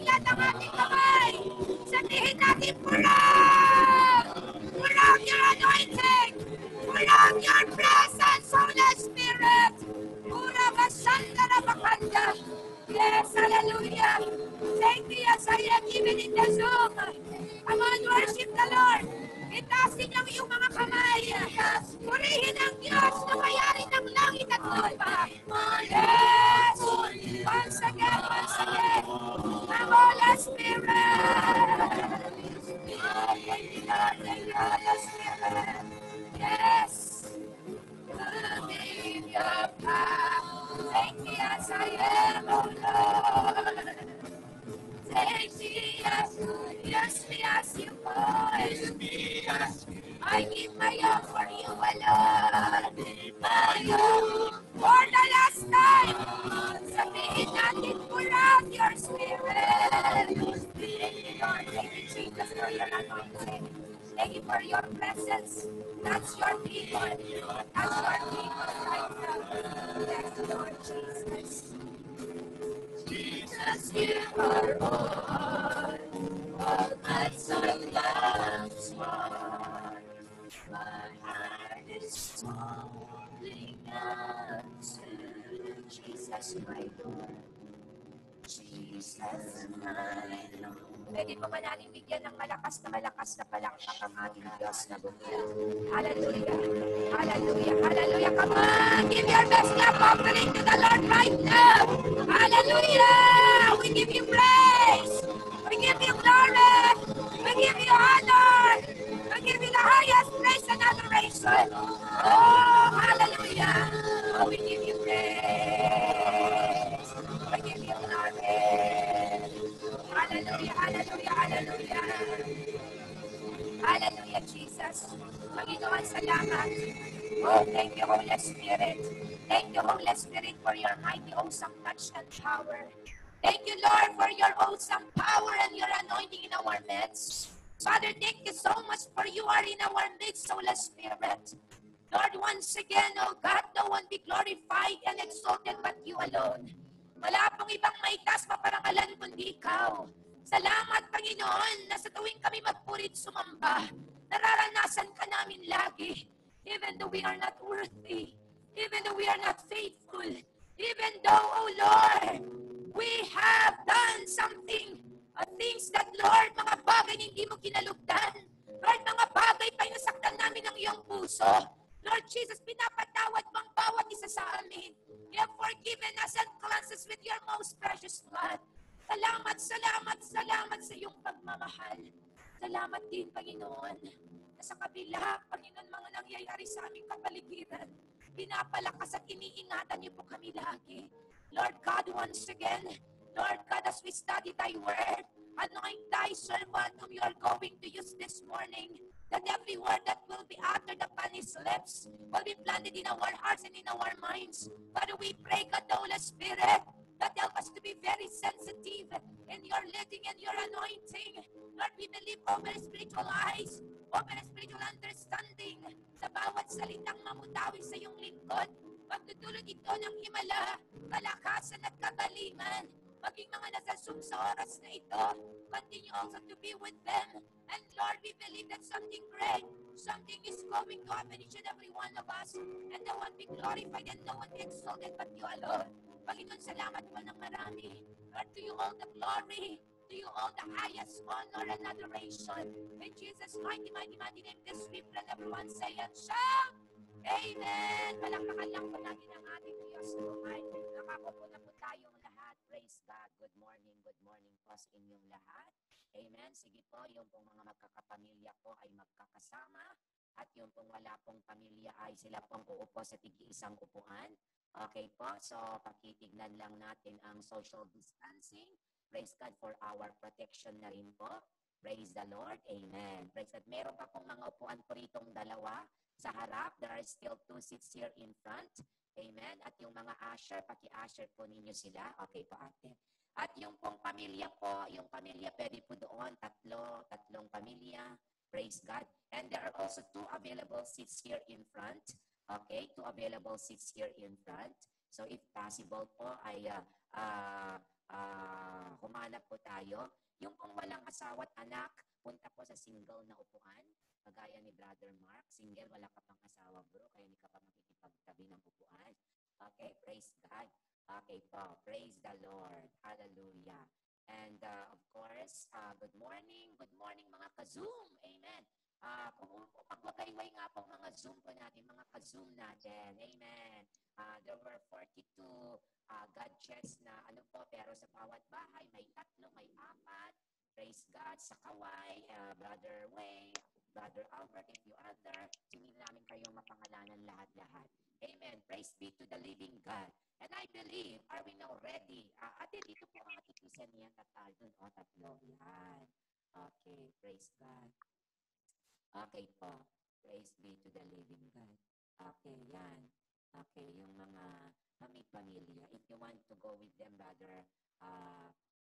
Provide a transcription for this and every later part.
natin lahat ng ating kamay. Sabihin natin, Purang! Purang your anointing! Purang your presence, Holy Spirit! Pura Basandara Bakanda! Yes, hallelujah! Thank you as I am even in the Zoom. Come on, worship the Lord. Itasin lang yung mga kamay. Purihin ang Diyos na mayari ng langit at lupa. Yes! Once again, once again. Come Holy Spirit! Thank you, Lord. Thank you, Holy Spirit. Yes! Give your power. Thank you as I am, oh Lord. Take me as you want. I give my all for you alone. My all for the last time. Sabihin natin, pour out your spirit. Thank you, Lord. Thank you, Jesus, for your anointing. Thank you for your presence. That's your people. That's your people right now. Yes, Lord Jesus. Jesus, you are all my son loves one. My heart is holding on to Jesus, my Lord. Jesus, my Lord. Pwede pa ba natin bigyan ng malakas na palakpak ang ating Diyos na bukid? Hallelujah! Hallelujah! Hallelujah! Come on! Give your best clap offering to the Lord right now! Hallelujah! We give you praise! We give you glory! We give you honor! We give you the highest praise and adoration! Oh, hallelujah! Oh, we give you praise! We give you glory! Hallelujah, hallelujah, hallelujah. Hallelujah, Jesus. Panginoon, salamat. Oh, thank you, Holy Spirit. Thank you, Holy Spirit, for your mighty, awesome touch and power. Thank you, Lord, for your awesome power and your anointing in our midst. Father, thank you so much for you are in our midst, Holy Spirit. Lord, once again, oh God, no one be glorified and exalted but you alone. Wala pong ibang maitas maparangalan kundi ikaw. Salamat, Panginoon, na sa tuwing kami magpurit sumamba, nararanasan ka namin lagi. Even though we are not worthy, even though we are not faithful, even though, oh Lord, we have done something, things that, Lord, mga bagay na hindi mo kinalugdan. Lord, mga bagay pa yung nasaktan namin ng iyong puso. Lord Jesus, pinapatawad mo ang bawat isa sa amin. You have forgiven us and cleansed us with your most precious blood. Salamat, salamat, salamat sa iyong pagmamahal. Salamat din, Panginoon, na sa kabila, Panginoon, mga nangyayari sa aming kapaligiran, pinapalakas at iniingatan niyo po kami lagi. Lord God, once again, Lord God, as we study thy word, anoint thy servant whom you are going to use this morning, that every word that will be uttered upon his lips will be planted in our hearts and in our minds. Father, we pray, God, the Holy Spirit, that help us to be very sensitive in your leading and your anointing. Lord, we believe open spiritual eyes, open spiritual understanding sa bawat salitang mamutawi sa iyong lingkod. Pagtutulot ito ng himala, kalakasan at kagalingan. Maging mga nasa Zoom sa oras na ito, continue also to be with them. And Lord, we believe that something great, something is going to happen each and every one of us. And no one be glorified and no one be exalted but you alone. Panginoon, salamat po ng marami. Lord, to you all the glory, to you all the highest honor and adoration. In Jesus' mighty, mighty, mighty name, this we pray, everyone say and shout. Amen. Palakpakan lang po natin ang ating Diyos na buhay. Nakakupo na po tayong lahat. Praise God. Good morning po sa inyong lahat. Amen. Sige po, yung pong mga magkakapamilya po ay magkakasama. At yung pong wala pong pamilya ay sila pong uupo sa tig-isang upuan. Okay po, so pakitignan lang natin ang social distancing. Praise God for our protection na rin po. Praise the Lord. Amen. Praise God. Meron pa pong mga upuan po ritong dalawa sa harap. There are still 2 seats here in front. Amen. At yung mga usher, paki-usher po ninyo sila. Okay po, ate. At yung pong pamilya po, yung pamilya pwede po doon, tatlong pamilya. Praise God. And there are also 2 available seats here in front. Okay, 2 available seats here in front. So if possible po ay humanap po tayo. Yung kung walang asawa at anak, punta po sa single na upuan. Kagaya ni Brother Mark, single, wala ka pang asawa bro, kaya hindi ka pa makikipagtabi ng upuan. Okay, praise God. Okay po, praise the Lord. Hallelujah. And of course, good morning mga ka-Zoom. Amen. Kung magwagayway nga po mga Zoom po natin, mga ka-Zoom natin. Amen. There were 42 gadgets na ano po, pero sa bawat bahay, may 3, may 4. Praise God. Sa Kaway, Brother Wayne, Brother Albert, if you are there, hindi namin kayong mapangalanan lahat-lahat. Amen. Praise be to the living God. And I believe, are we now ready? Ate, dito po ang atitisan niya tatal dun. O, 3. Yan. Okay. Praise God. Okay po. Praise be to the living God. Okay, yan. Okay, yung mga pamilya. If you want to go with them, Brother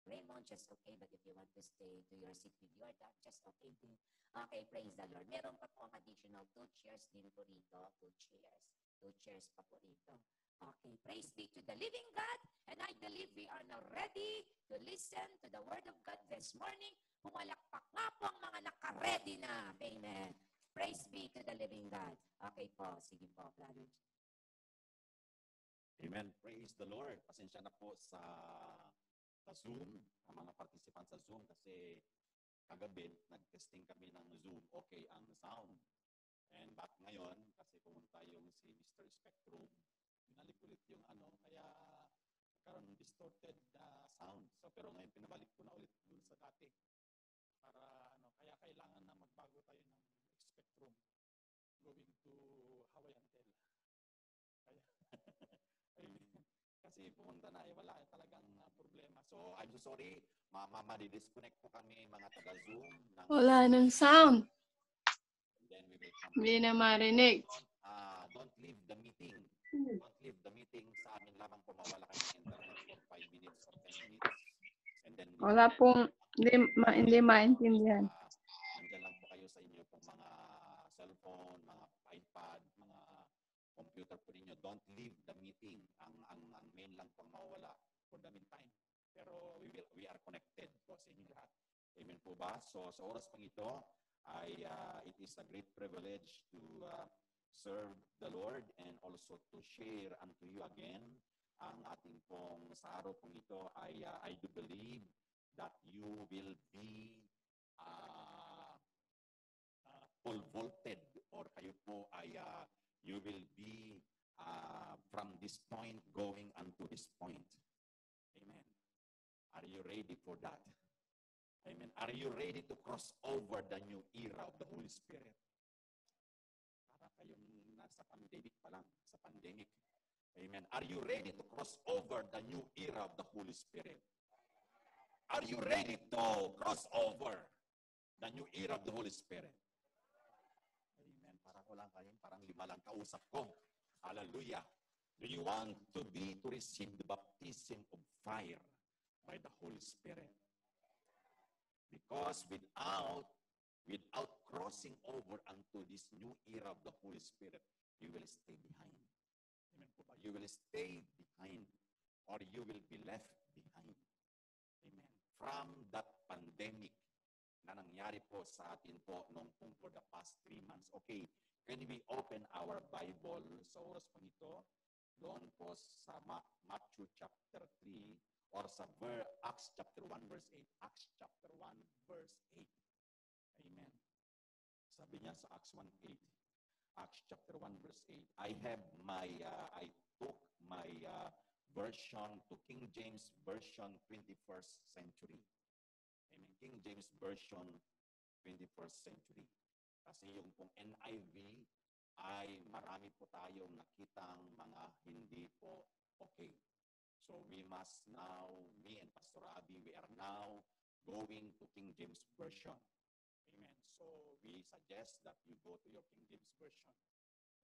Raymond, just okay. But if you want to stay to your seat with your dad, just okay din. Okay, praise the Lord. Meron pa po ang additional 2 chairs din po rito. 2 chairs. 2 chairs pa po rito. Okay, praise be to the living God. And I believe we are now ready to listen to the word of God this morning. Pumalakpak nga po ang mga naka-ready na. Amen. Praise be to the living God. Okay po, sige po, brothers. Amen. Praise the Lord. Pasensya na po sa Zoom, ang mga participant sa Zoom kasi kagabi, nag-testing kami ng Zoom. Okay ang sound. And back ngayon, kasi pumunta yung si Mr. Spectrum, binalik ulit yung kaya nagkaroon ng distorted sound. So, pero ngayon, pinabalik ko na ulit dun sa dati. Para, kaya kailangan na magbago tayo ng Spectrum going to Hawaiian Tel. Kaya, kasi pumunta na, wala talagang problema. So, I'm so sorry, ma-disconnect po kami mga taga-Zoom. Wala ng sound. Then we will come. Hindi na marinig. Don't leave the meeting. Don't leave the meeting. Sa amin lamang po mawala kayo ng internet for 5 minutes or 10 minutes. And then Wala pong, hindi maintindihan. Nandiyan lang po kayo sa inyo pong mga cellphone, mga iPad, mga computer po ninyo. Don't leave the meeting. Ang main lang pong mawala for the meantime. Pero we are connected po sa inyo lahat. Amen po ba? So sa oras pang ito, it is a great privilege to serve the Lord and also to share unto you again ang ating pong sa araw pong ito I do believe that you will be full volted or kayo po you will be from this point going unto this point. Amen. Are you ready for that? Amen. Are you ready to cross over the new era of the Holy Spirit? Para kayong nasa pandemic pa lang, sa pandemic. Amen. Are you ready to cross over the new era of the Holy Spirit? Are you ready to cross over the new era of the Holy Spirit? Amen. Parang wala kayong, parang 5 lang kausap ko. Hallelujah. Do you want to receive the baptism of fire by the Holy Spirit? Because without crossing over unto this new era of the Holy Spirit, you will stay behind. Amen po ba? You will stay behind or you will be left behind. Amen. From that pandemic na nangyari po sa atin po nung for the past 3 months. Okay, can we open our Bible sa oras po nito? Doon po sa Matthew chapter 3 or sa Acts chapter 1 verse 8. Acts chapter 1 verse 8. Amen. Sabi niya sa Acts 1:8. Acts chapter 1 verse 8. I took my version to King James version 21st century. Amen. King James version 21st century. Kasi yung pong NIV ay marami po tayong nakitang mga hindi po okay. So we must now, me and Pastor Abby, we are now going to King James Version. Amen. So we suggest that you go to your King James Version.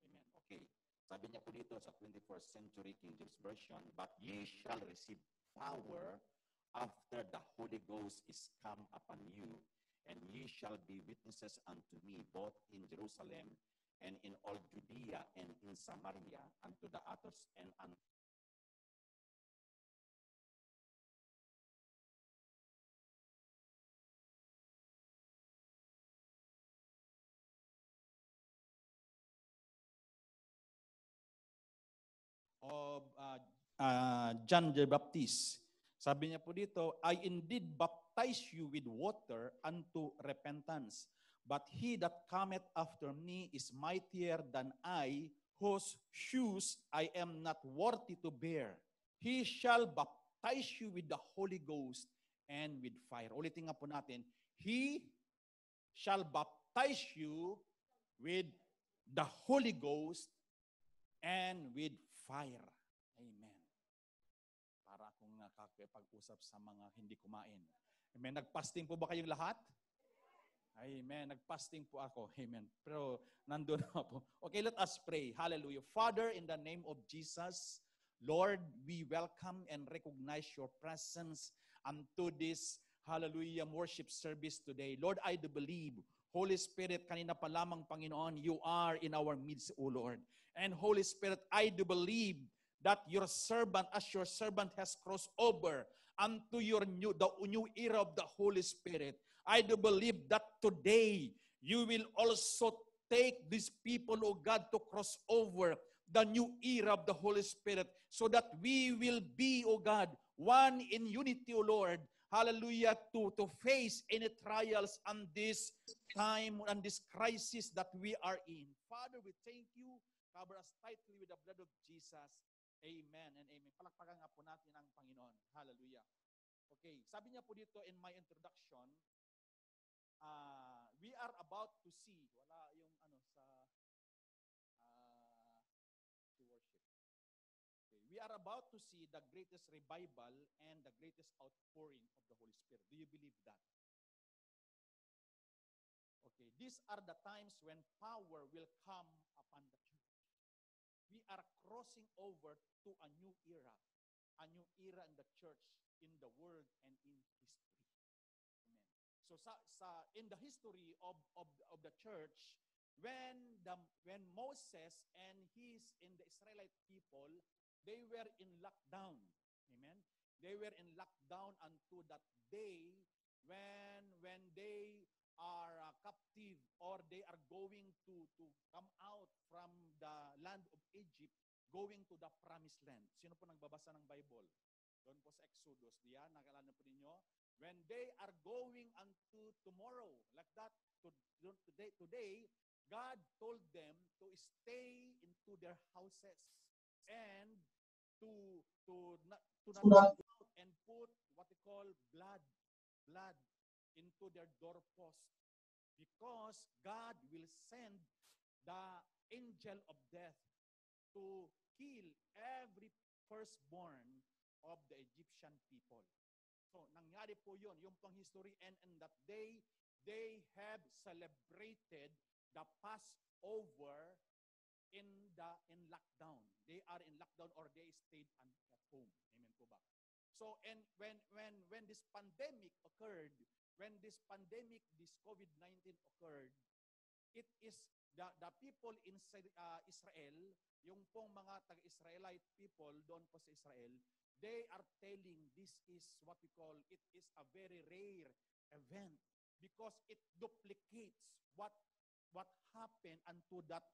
Amen. Okay. Sabi niya po dito sa 21st century King James Version, but ye shall receive power after the Holy Ghost is come upon you, and ye shall be witnesses unto me both in Jerusalem and in all Judea and in Samaria and to the uttermost and of John the Baptist. Sabi niya po dito, I indeed baptize you with water unto repentance. But he that cometh after me is mightier than I, whose shoes I am not worthy to bear. He shall baptize you with the Holy Ghost and with fire. Ulitin nga po natin, He shall baptize you with the Holy Ghost and with fire. Amen. Para akong nakakipag-usap sa mga hindi kumain. Amen. Nagpasting po ba kayong lahat? Amen. Nagpasting po ako. Amen. Pero nandun na po. Okay, let us pray. Hallelujah. Father, in the name of Jesus, Lord, we welcome and recognize your presence unto this, hallelujah, worship service today. Lord, I do believe, Holy Spirit, kanina pa lamang, Panginoon, you are in our midst, O Lord. And Holy Spirit, I do believe that your servant, as your servant has crossed over unto the new era of the Holy Spirit, I do believe that today you will also take these people, O God, to cross over the new era of the Holy Spirit so that we will be, O God, one in unity, O Lord. Hallelujah, to face any trials on this time and this crisis that we are in. Father, we thank you. Cover us tightly with the blood of Jesus. Amen and amen. Palakpakan nga po natin ang Panginoon. Hallelujah. Okay, sabi niya po dito in my introduction, we are about to see, wala yung to worship. Okay, we are about to see the greatest revival and the greatest outpouring of the Holy Spirit. Do you believe that? Okay, these are the times when power will come upon the church. We are crossing over to a new era in the church, in the world, and in history. Amen. So in the history of the church, when Moses and the Israelite people, they were in lockdown. Amen. They were in lockdown unto that day when they are captive, or they are going to come out from the land of Egypt, going to the promised land. Sino po nagbabasa ng Bible? Doon po sa Exodus. Diyan, nakalala po ninyo? When they are going unto tomorrow, like that, today, God told them to stay into their houses and to not go out and put what they call blood into their doorpost, because God will send the angel of death to kill every firstborn of the Egyptian people. So, nangyari po yun, yung pang history, and in that day, they have celebrated the Passover in lockdown. They are in lockdown, or they stayed at home. Amen po ba? So, and when this pandemic occurred, this COVID-19 occurred, it is the people in Israel, yung pong mga taga-Israelite people doon po sa Israel, they are telling this is what we call, it is a very rare event because it duplicates what happened unto that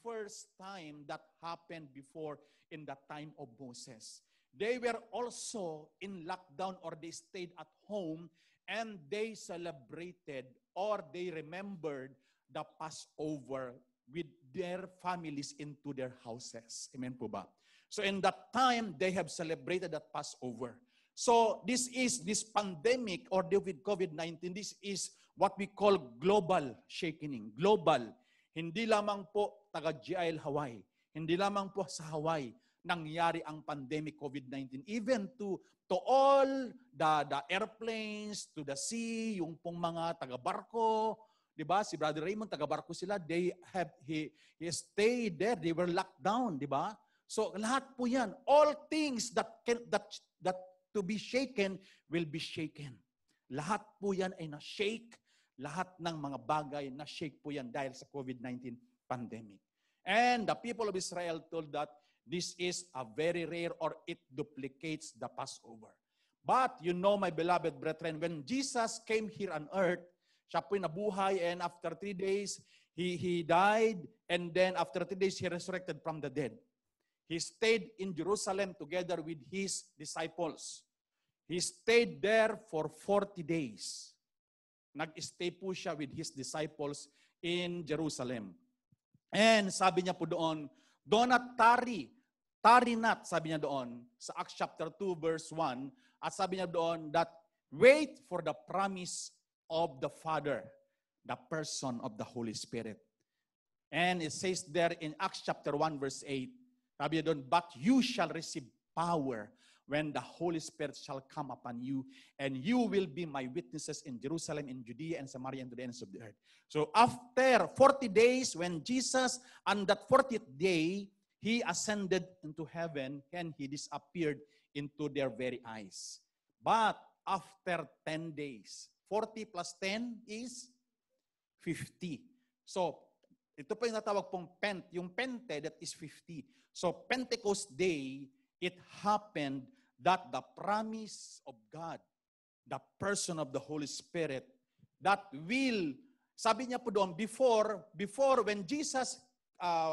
first time that happened before in the time of Moses. They were also in lockdown, or they stayed at home, and they celebrated, or they remembered the Passover with their families into their houses. Amen po ba? So in that time, they have celebrated that Passover. So this pandemic, or with COVID-19, this is what we call global shakening. Global. Hindi lamang po taga-GIL Hawaii. Hindi lamang po sa Hawaii nangyari ang pandemic COVID-19. Even to all the airplanes, to the sea, yung pong mga taga-barko, di ba? Si Brother Raymond, taga-barko sila. He stayed there. They were locked down, di ba? So lahat po yan. All things that to be shaken will be shaken. Lahat po yan ay na-shake. Lahat ng mga bagay na-shake po yan dahil sa COVID-19 pandemic. And the people of Israel told that this is a very rare, or it duplicates the Passover. But you know, my beloved brethren, when Jesus came here on earth, siya po'y nabuhay, and after 3 days, He died, and then after 3 days, He resurrected from the dead. he stayed in Jerusalem together with his disciples. He stayed there for 40 days. Nag-stay po siya with his disciples in Jerusalem. And sabi niya po doon, do not tarry. Tarry not, sabi niya doon, sa Acts chapter 2 verse 1. At sabi niya doon that wait for the promise of the Father, the person of the Holy Spirit. And it says there in Acts chapter 1 verse 8, sabi niya doon, but you shall receive power when the Holy Spirit shall come upon you, and you will be my witnesses in Jerusalem, in Judea, and Samaria, and to the ends of the earth. So after 40 days, when Jesus, on that 40th day, he ascended into heaven, and he disappeared into their very eyes. But after 10 days, 40 plus 10 is 50. So, ito po yung natawag pong yung Pente, that is 50. So, Pentecost Day, it happened that the promise of God, the person of the Holy Spirit, that will, sabi niya po doon, before when Jesus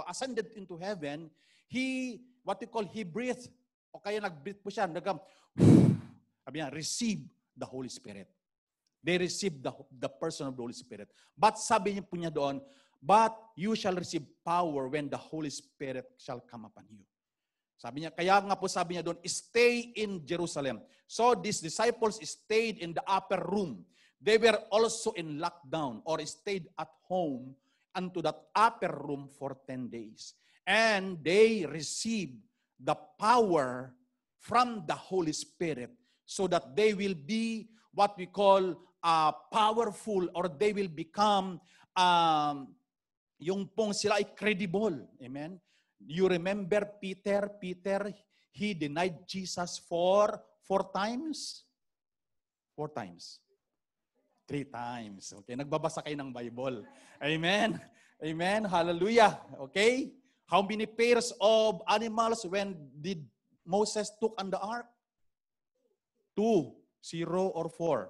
ascended into heaven, he breathed, o kaya nag-breathe po siya, sabi niya, receive the Holy Spirit. They received the person of the Holy Spirit. But sabi niya po niya doon, but you shall receive power when the Holy Spirit shall come upon you. Sabi niya, kaya nga po sabi niya doon, stay in Jerusalem. So these disciples stayed in the upper room. They were also in lockdown or stayed at home unto that upper room for 10 days. And they received the power from the Holy Spirit so that they will be what we call powerful, or they will become yung pong sila ay credible. Amen? You remember Peter, he denied Jesus for 4 times? 4 times. 3 times. Okay, nagbabasa kayo ng Bible. Amen? Amen? Hallelujah. Okay? How many pairs of animals when did Moses took on the ark? 2, 0 or 4?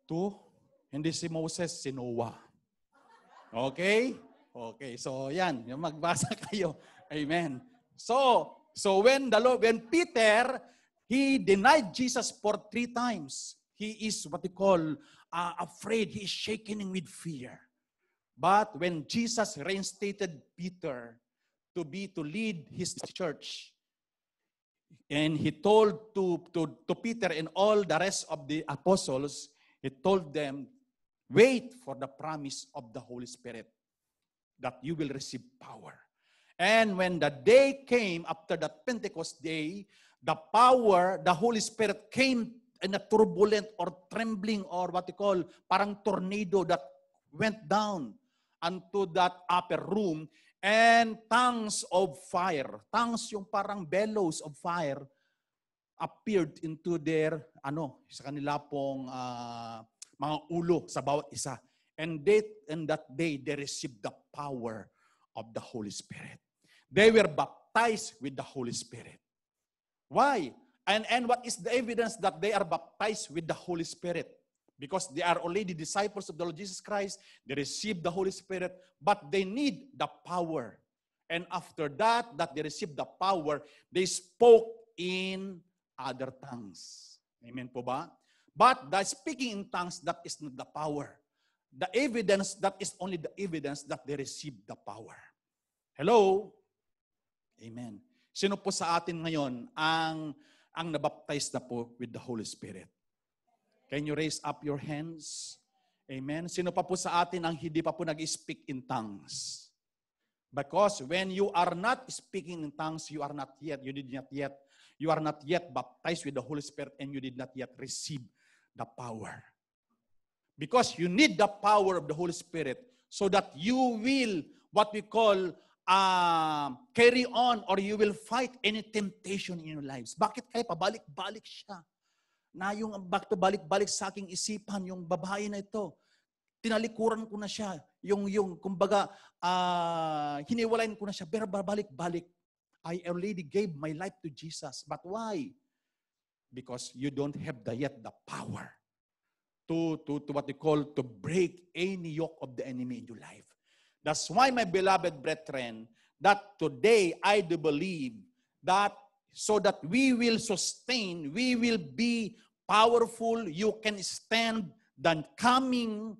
2? Hindi si Moses, si Noah. Okay? Okay, so yan, yung magbasa kayo. Amen. So when Peter, he denied Jesus for 3 times. He is what they call afraid. He is shaking with fear. But when Jesus reinstated Peter to lead his church, and he told to Peter and all the rest of the apostles, he told them, wait for the promise of the Holy Spirit, that you will receive power. And when the day came after that Pentecost day, the power, the Holy Spirit came in a turbulent or trembling or what you call parang tornado that went down unto that upper room, and tongues of fire, tongues yung parang bellows of fire appeared into their sa kanila pong mga ulo sa bawat isa. And that day, they received the power of the Holy Spirit. They were baptized with the Holy Spirit. Why? And what is the evidence that they are baptized with the Holy Spirit? Because they are already disciples of the Lord Jesus Christ. They received the Holy Spirit, but they need the power. And after that they received the power, they spoke in other tongues. Amen po ba? But the speaking in tongues, that is not the power. The evidence, that is only the evidence that they received the power. Hello? Amen. Sino po sa atin ngayon ang nabaptize na po with the Holy Spirit? Can you raise up your hands? Amen. Sino pa po sa atin ang hindi pa po nag-speak in tongues? Because when you are not speaking in tongues, you are not yet baptized with the Holy Spirit, and you did not yet receive the power. Because you need the power of the Holy Spirit so that you will, what we call, carry on, or you will fight any temptation in your lives. Bakit kayo pabalik-balik siya? Na yung balik-balik sa aking isipan, yung babae na ito, tinalikuran ko na siya. Kumbaga, hiniwalayin ko na siya, pero balik-balik. I already gave my life to Jesus. But why? Because you don't have yet the power to what we call to break any yoke of the enemy in your life. That's why, my beloved brethren, that today I do believe that so that we will sustain, we will be powerful, you can stand the coming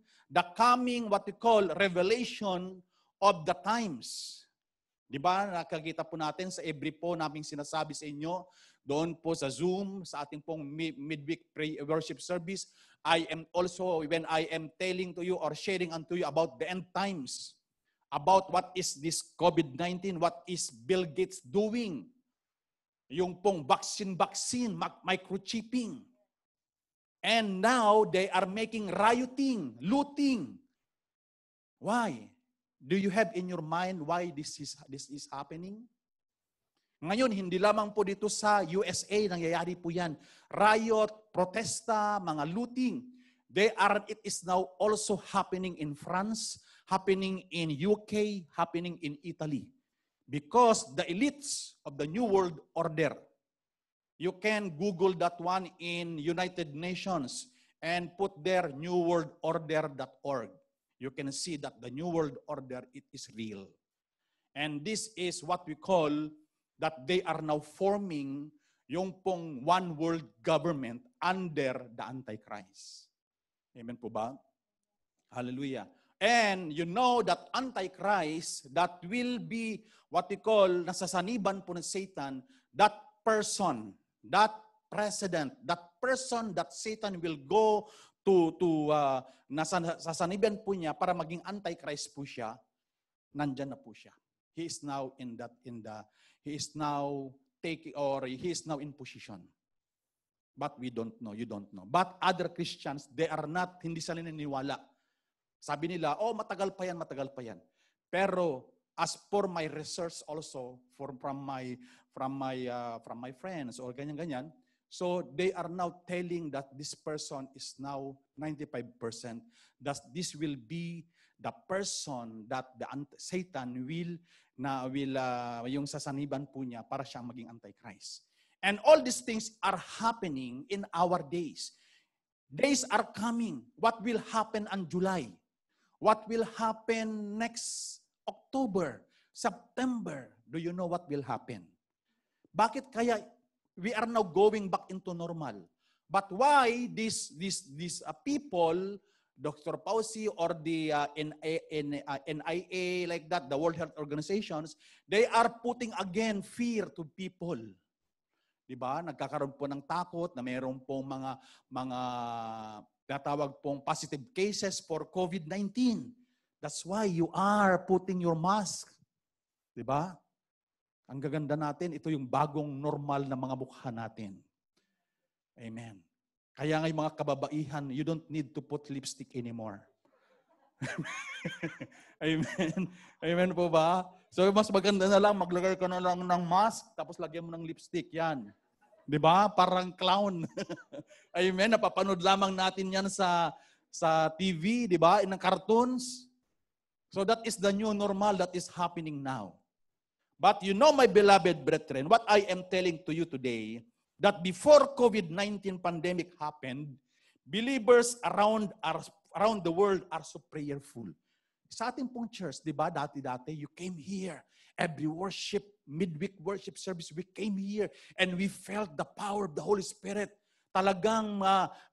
what we call revelation of the times. Di ba? Nakakita po natin sa every po naming sinasabi sa inyo, doon po sa Zoom, sa ating pong midweek worship service, I am also, when I am telling to you or sharing unto you about the end times, about what is this COVID-19, what is Bill Gates doing, yung pong vaccine, microchipping. And now, they are making rioting, looting. Why? Do you have in your mind why this is happening? Ngayon, hindi lamang po dito sa USA, nangyayari po yan. Riot, protesta, mga looting. It is now also happening in France, happening in UK, happening in Italy. Because the elites of the New World Order, you can Google that one in United Nations and put there newworldorder.org. You can see that the New World Order, it is real. And this is what we call that they are now forming yung pong one world government under the Antichrist. Amen po ba? Hallelujah. And you know that Antichrist, that will be what we call nasasaniban po ng Satan, that person, that president, that person that Satan will go nasasaniban po niya para maging Antichrist po siya, nandyan na po siya. He is now he is now in position. But we don't know, you don't know. But other Christians, they are not, hindi sila naniniwala. Sabi nila, matagal pa yan. Pero as for my research also, from my friends or ganyan, so they are now telling that this person is now 95%, that this will be the person that Satan will yung sasaniban po niya para siyang maging Antichrist. And all these things are happening in our days. Days are coming. What will happen on July? What will happen next October, September? Do you know what will happen? Bakit kaya we are now going back into normal? But why these people, Dr. Fauci or the NIA, like that, the World Health Organizations, they are putting again fear to people. Diba? Nagkakaroon po ng takot na mayroon pong mga tatawag pong positive cases for COVID-19. That's why you are putting your mask. Diba? Ang gaganda natin, ito yung bagong normal na mga mukha natin. Amen. Kaya nga yung mga kababaihan, you don't need to put lipstick anymore. Amen. Amen po ba? So mas maganda na lang, maglagay ka na lang ng mask, tapos lagyan mo ng lipstick. Yan. Di ba? Parang clown. Amen. Napapanood lamang natin yan sa TV, di ba? In cartoons. So that is the new normal that is happening now. But you know, my beloved brethren, what I am telling to you today, that before COVID-19 pandemic happened, believers around the world are so prayerful. Sa ating pong church, di ba, dati-dati, you came here. Every worship, midweek worship service, we came here and we felt the power of the Holy Spirit. Talagang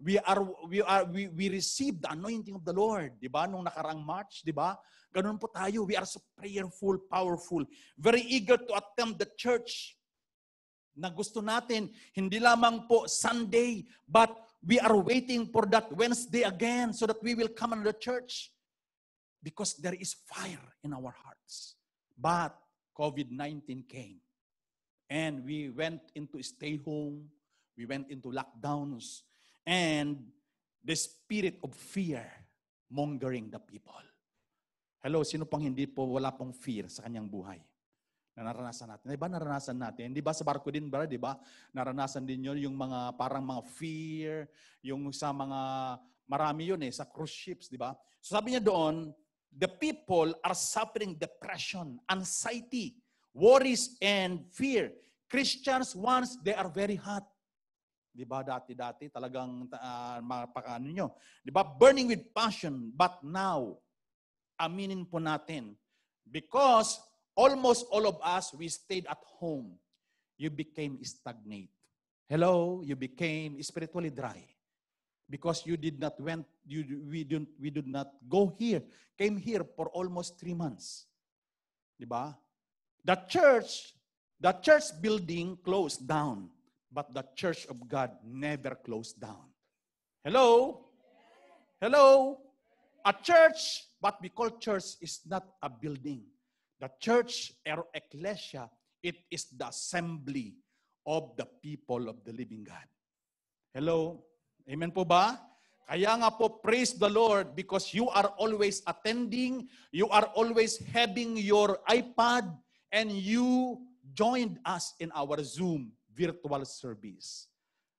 we received the anointing of the Lord, di ba? Nung nakarang March, di ba? Ganun po tayo. We are so prayerful, powerful, very eager to attend the church. Na gusto natin, hindi lamang po Sunday, but we are waiting for that Wednesday again so that we will come to the church. Because there is fire in our hearts. But COVID-19 came. And we went into stay home. We went into lockdowns. And the spirit of fear mongering the people. Hello, sino pang hindi po wala pong fear sa kanyang buhay? Na naranasan natin. Di ba naranasan natin? Di ba sa barko din ba? Di ba? Naranasan din yun yung mga parang mga fear, yung sa mga marami yun sa cruise ships, di ba? So sabi niya doon, the people are suffering depression, anxiety, worries, and fear. Christians once, they are very hot. Di ba? Dati-dati talagang mapakaano nyo. Di ba? Burning with passion. But now, aminin po natin, because almost all of us, we stayed at home. You became stagnant. Hello, you became spiritually dry. Because you did not we did not go here, came here for almost 3 months. Diba? The church building closed down, but the church of God never closed down. Hello? Hello? A church, what we call church, is not a building. The church, or ecclesia, it is the assembly of the people of the living God. Hello? Amen po ba? Kaya nga po, praise the Lord, because you are always attending, you are always having your iPad, and you joined us in our Zoom virtual service.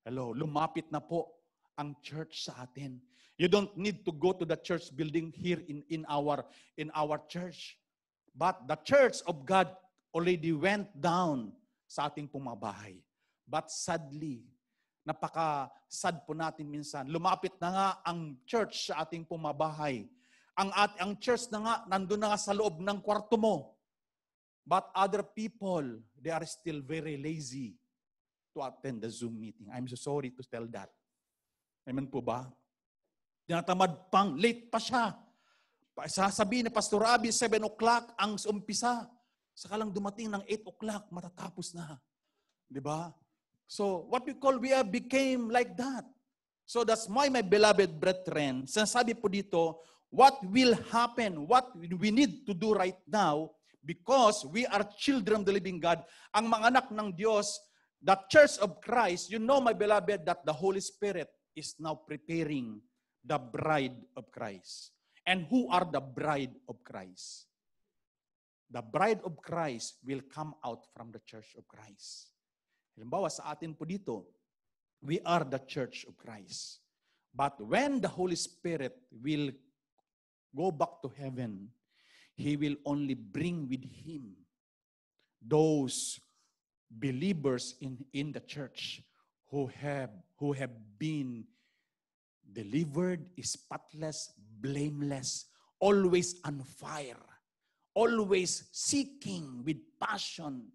Hello, lumapit na po ang church sa atin. You don't need to go to the church building here in our church. But the church of God already went down sa ating pumabahay. But sadly, napaka-sad po natin minsan. Lumapit na nga ang church sa ating pumabahay. Ang church na nga, nandun na nga sa loob ng kwarto mo. But other people, they are still very lazy to attend the Zoom meeting. I'm so sorry to tell that. Amen po ba? Tinatamad pang, late pa siya. Sasabihin ni Pastor Abby, 7 o'clock ang umpisa. Saka lang dumating ng 8 o'clock, matatapos na. Diba? So, what we have became like that. So, that's why, my beloved brethren, sinasabi po dito, what will happen, what we need to do right now, because we are children of the living God, ang mga anak ng Diyos, the church of Christ, you know, my beloved, that the Holy Spirit is now preparing the bride of Christ. And who are the bride of Christ? The bride of Christ will come out from the church of Christ. Halimbawa sa atin po dito, we are the church of Christ. But when the Holy Spirit will go back to heaven, He will only bring with Him those believers in the church who have been delivered, spotless, blameless, always on fire, always seeking with passion,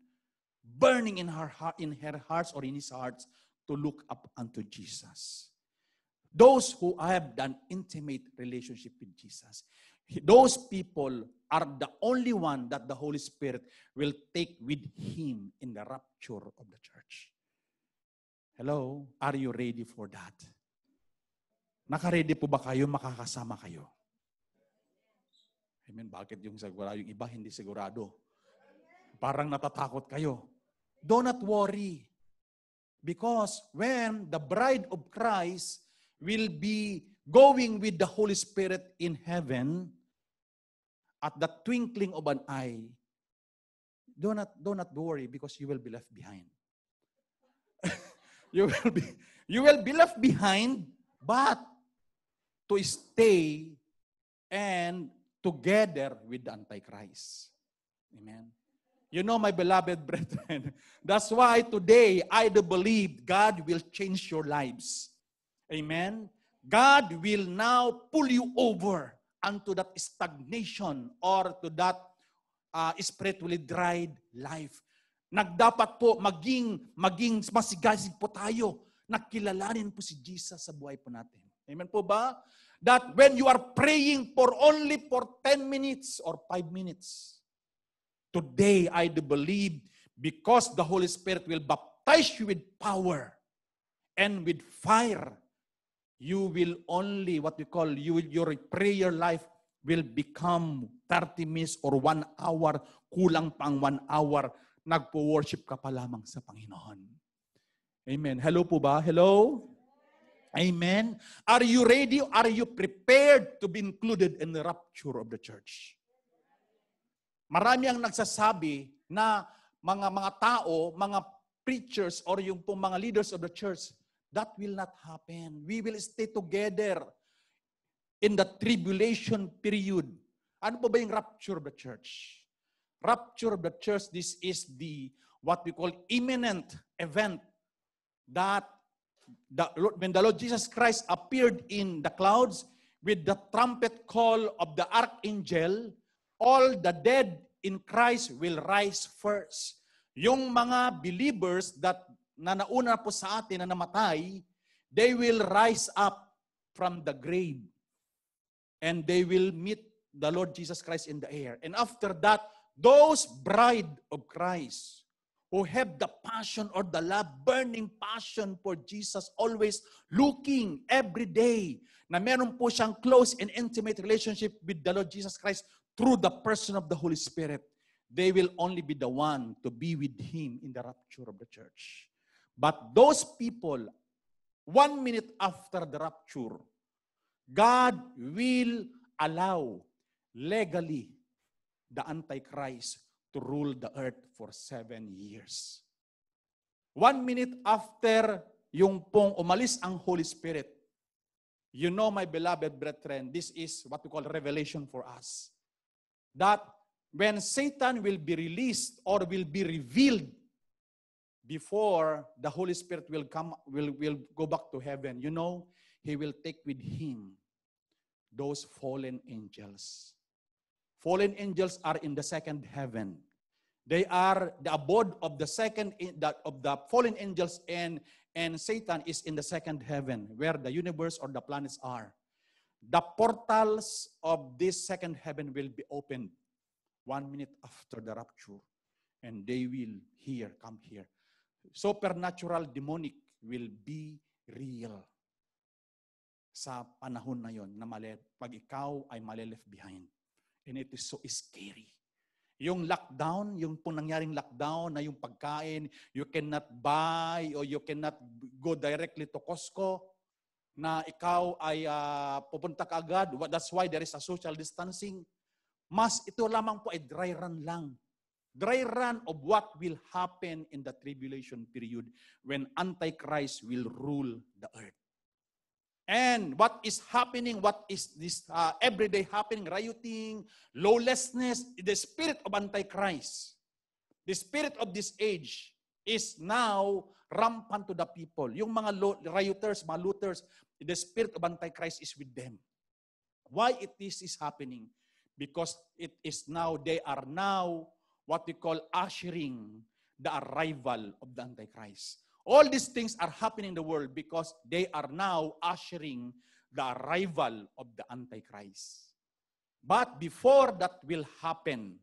burning in her hearts or in his hearts to look up unto Jesus. Those who have an intimate relationship with Jesus, those people are the only one that the Holy Spirit will take with Him in the rapture of the church. Hello? Are you ready for that? Naka-ready po ba kayo? Makakasama kayo? Amen. Bakit yung sigurado, yung iba hindi sigurado? Parang natatakot kayo. Do not worry. Because when the bride of Christ will be going with the Holy Spirit in heaven, at the twinkling of an eye, do not worry because you will be left behind. you will be left behind, but to stay and together with the Antichrist. Amen. You know, my beloved brethren, that's why today I do believe God will change your lives. Amen. God will now pull you over unto that stagnation or to that spiritually dried life. Nagdapat po maging masigasig po tayo na kilalanin po si Jesus sa buhay po natin. Amen po ba? That when you are praying for only for 10 minutes or 5 minutes, today, I do believe, because the Holy Spirit will baptize you with power and with fire, you will only, what we call, your prayer life will become 30 minutes or 1 hour, kulang pang 1 hour, nagpo-worship ka pa lamang sa Panginoon. Amen. Hello po ba? Hello? Amen. Are you ready? Are you prepared to be included in the rapture of the church? Marami ang nagsasabi na mga tao, mga preachers, or yung pong mga leaders of the church, that will not happen. We will stay together in the tribulation period. Ano po ba yung rapture of the church? Rapture of the church, this is what we call imminent event that when the Lord Jesus Christ appeared in the clouds with the trumpet call of the archangel, all the dead in Christ will rise first. Yung mga believers na nauna po sa atin na namatay, they will rise up from the grave. And they will meet the Lord Jesus Christ in the air. And after that, those bride of Christ who have the passion or the love, burning passion for Jesus, always looking every day na meron po siyang close and intimate relationship with the Lord Jesus Christ through the person of the Holy Spirit, they will only be the one to be with Him in the rapture of the church. But those people, 1 minute after the rapture, God will allow legally the Antichrist to rule the earth for 7 years. 1 minute after yung pong umalis ang Holy Spirit, you know, my beloved brethren, this is what we call revelation for us. That when Satan will be released or will be revealed before the Holy Spirit will go back to heaven, you know, He will take with Him those fallen angels. Fallen angels are in the second heaven. They are the abode of the fallen angels, and Satan is in the second heaven, where the universe or the planets are. The portals of this second heaven will be opened 1 minute after the rapture, and they will come here. Supernatural, demonic will be real sa panahon na yon na pag ikaw ay left behind. And it is so scary. Yung lockdown, yung pong nangyaring lockdown na yung pagkain, you cannot buy or you cannot go directly to Costco, na ikaw ay pupunta ka agad. That's why there is a social distancing. Ito lamang po ay dry run lang. Dry run of what will happen in the tribulation period when Antichrist will rule the earth. And what is happening, what is this everyday happening, rioting, lawlessness, the spirit of Antichrist, the spirit of this age is now rampant to the people. Yung mga rioters, mga looters, the spirit of Antichrist is with them. Why this is happening? Because they are now what we call ushering the arrival of the Antichrist. All these things are happening in the world because they are now ushering the arrival of the Antichrist. But before that will happen,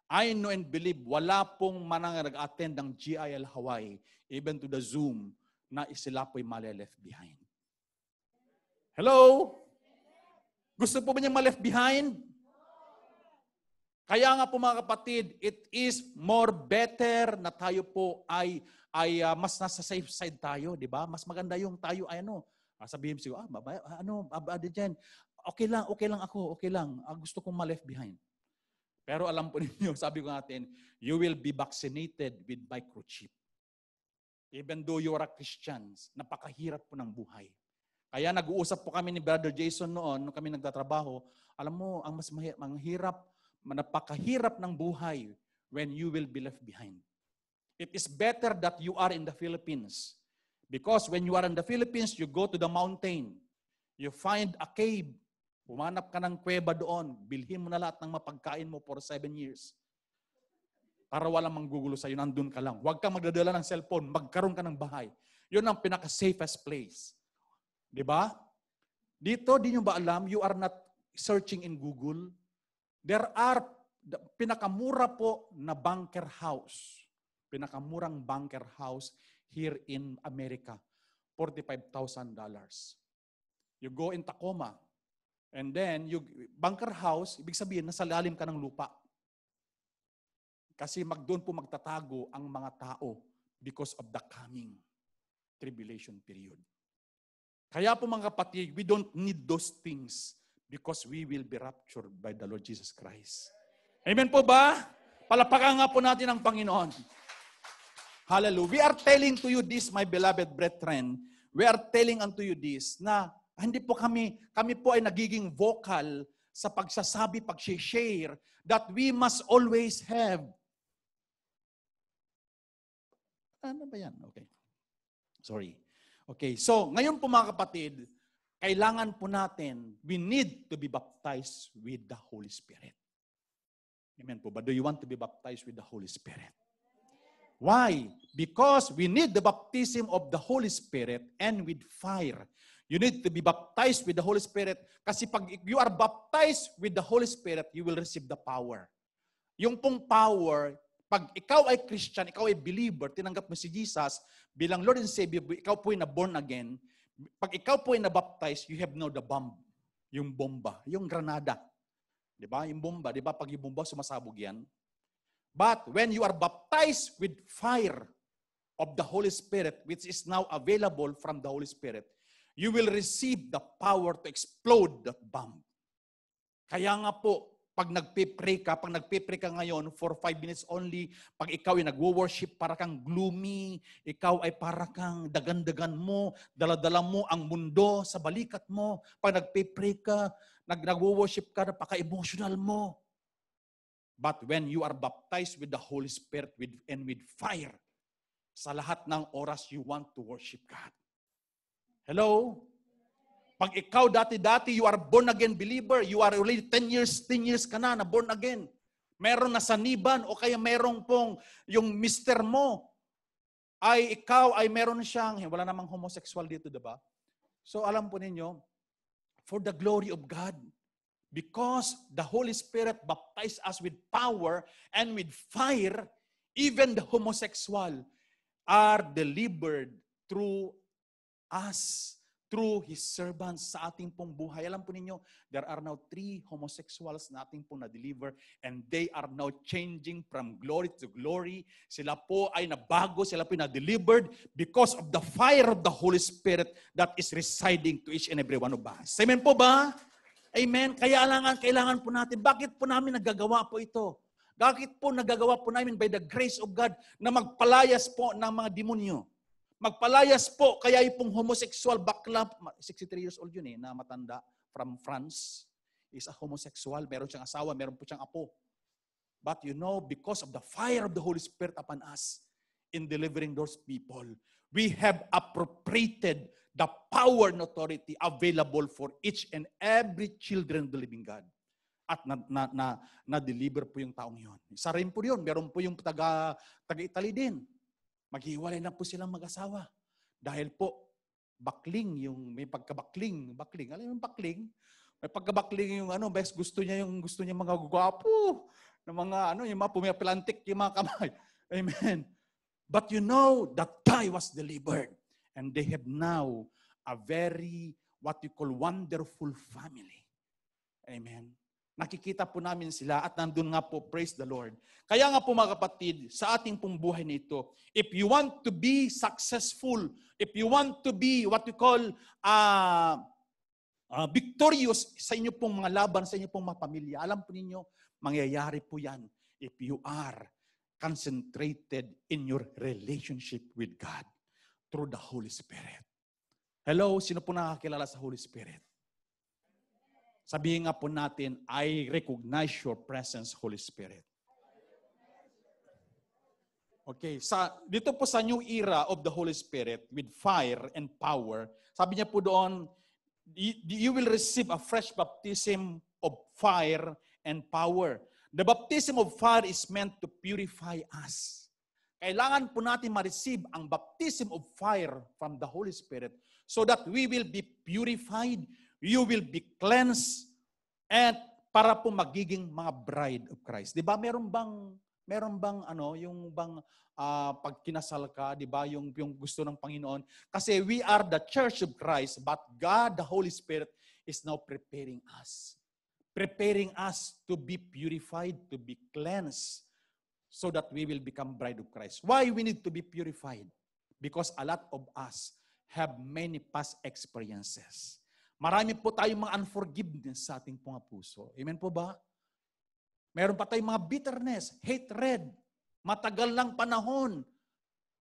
I know and believe wala pong nag-attend ng GIL Hawaii, even to the Zoom, na sila po'y left behind. Hello? Gusto po ba niya left behind? Kaya nga po mga kapatid, it is more better na tayo po ay mas nasa safe side tayo, di ba? Mas maganda yung tayo ay sabihin siya, dyan, okay lang ako, okay lang. Gusto kong left behind. Pero alam po ninyo, sabi ko natin, you will be vaccinated with microchip. Even though you are a Christians, napakahirap po ng buhay. Kaya nag-uusap po kami ni Brother Jason noon, nung kami nagtatrabaho, alam mo, ang mas napakahirap ng buhay when you will be left behind. It is better that you are in the Philippines. Because when you are in the Philippines, you go to the mountain. You find a cave. Humanap ka ng kuweba doon. Bilhin mo na lahat ng mapagkain mo for 7 years. Para walang manggugulo sa'yo, nandun ka lang. Huwag kang magdadala ng cellphone. Magkaroon ka ng bahay. Yun ang pinaka-safest place. Diba? Dito, di nyo ba alam, you are not searching in Google. There are, pinakamura po na bunker house. Pinakamurang bunker house here in America, $45,000. You go in Tacoma, and then bunker house, ibig sabihin, nasa lalim ka ng lupa. Kasi doon po magtatago ang mga tao because of the coming tribulation period. Kaya po mga kapatid, we don't need those things because we will be raptured by the Lord Jesus Christ. Amen po ba? Palapakan nga po natin ang Panginoon. Hallelujah. We are telling to you this, my beloved brethren. We are telling unto you this, na hindi po kami po ay nagiging vocal sa pagsasabi, pag-share, that we must always have. Ano ba yan? Okay. Sorry. Okay, so ngayon po mga kapatid, kailangan po natin, we need to be baptized with the Holy Spirit. Amen po. But do you want to be baptized with the Holy Spirit? Why? Because we need the baptism of the Holy Spirit and with fire. You need to be baptized with the Holy Spirit kasi pag you are baptized with the Holy Spirit, you will receive the power. Yung pong power, pag ikaw ay Christian, ikaw ay believer, tinanggap mo si Jesus bilang Lord and Savior, ikaw po ay na born again, pag ikaw po ay na-baptize, you have now the bomb. Yung bomba, yung granada. Diba? Yung bomba, diba? Pag yung bomba, sumasabog yan. But when you are baptized with fire of the Holy Spirit, which is now available from the Holy Spirit, you will receive the power to explode that bomb. Kaya nga po, pag nagpe-pray ka ngayon for 5 minutes only, pag ikaw ay nagwo-worship, para kang gloomy, ikaw ay para kang dagan-dagan mo, dala-dala mo ang mundo sa balikat mo. Pag nagpe-pray ka, nagwo-worship ka, napaka-emotional mo. But when you are baptized with the Holy Spirit and with fire, sa lahat ng oras you want to worship God. Hello? Pag ikaw dati-dati, you are born again believer, you are already 10 years ka na born again. Meron na saniban o kaya merong pong yung mister mo ay ikaw ay meron siyang, wala namang homosexual dito, diba? So alam po ninyo, for the glory of God, because the Holy Spirit baptized us with power and with fire, even the homosexual are delivered through us, through His servants sa ating pong buhay. Alam po ninyo, there are now 3 homosexuals na ating pong na-deliver and they are now changing from glory to glory. Sila po ay nabago, sila po ay na-delivered because of the fire of the Holy Spirit that is residing to each and every one of us. Amen po ba? Amen. Kailangan po natin. Bakit po namin nagagawa po ito? Bakit po nagagawa po namin by the grace of God na magpalayas po ng mga demonyo? Magpalayas po, kaya yung homosexual bakla, 63 years old yun na matanda, from France, is a homosexual, meron siyang asawa, meron po siyang apo. But you know, because of the fire of the Holy Spirit upon us, in delivering those people, we have appropriated the power and authority available for each and every children of the living God. At na-deliver po yung taong yun. Isa rin po yun, meron po yung taga-Italy din. Maghiwalay na po silang mag-asawa. Dahil po, bakling, yung may pagkabakling. Alam mo yung bakling? May pagkabakling yung gusto niya mga gwapo, ng mga yung mga pumipilantik, yung mga kamay. Amen. But you know, that guy was delivered. And they have now a very, what you call, wonderful family. Amen. Nakikita po namin sila at nandun nga po, praise the Lord. Kaya nga po mga kapatid, sa ating pong buhay nito, if you want to be successful, if you want to be what you call victorious sa inyo pong mga laban, sa inyo pong mga pamilya, alam po ninyo, mangyayari po yan if you are concentrated in your relationship with God through the Holy Spirit. Hello, sino po nakakilala sa Holy Spirit? Sabihin nga po natin, I recognize your presence, Holy Spirit. Okay, dito po sa new era of the Holy Spirit with fire and power, sabi niya po doon, you will receive a fresh baptism of fire and power. The baptism of fire is meant to purify us. Kailangan po natin ma-receive ang baptism of fire from the Holy Spirit so that we will be purified, you will be cleansed, and para po magiging mga bride of Christ. 'Di ba? Meron bang yung bang pag kinasal ka, 'di ba? Yung gusto ng Panginoon. Kasi we are the church of Christ, but God, the Holy Spirit, is now preparing us. Preparing us to be purified, to be cleansed, so that we will become bride of Christ. Why we need to be purified? Because a lot of us have many past experiences. Marami po tayong mga unforgiveness sa ating mga puso. Amen po ba? Meron pa tayong mga bitterness, hatred, matagal lang panahon.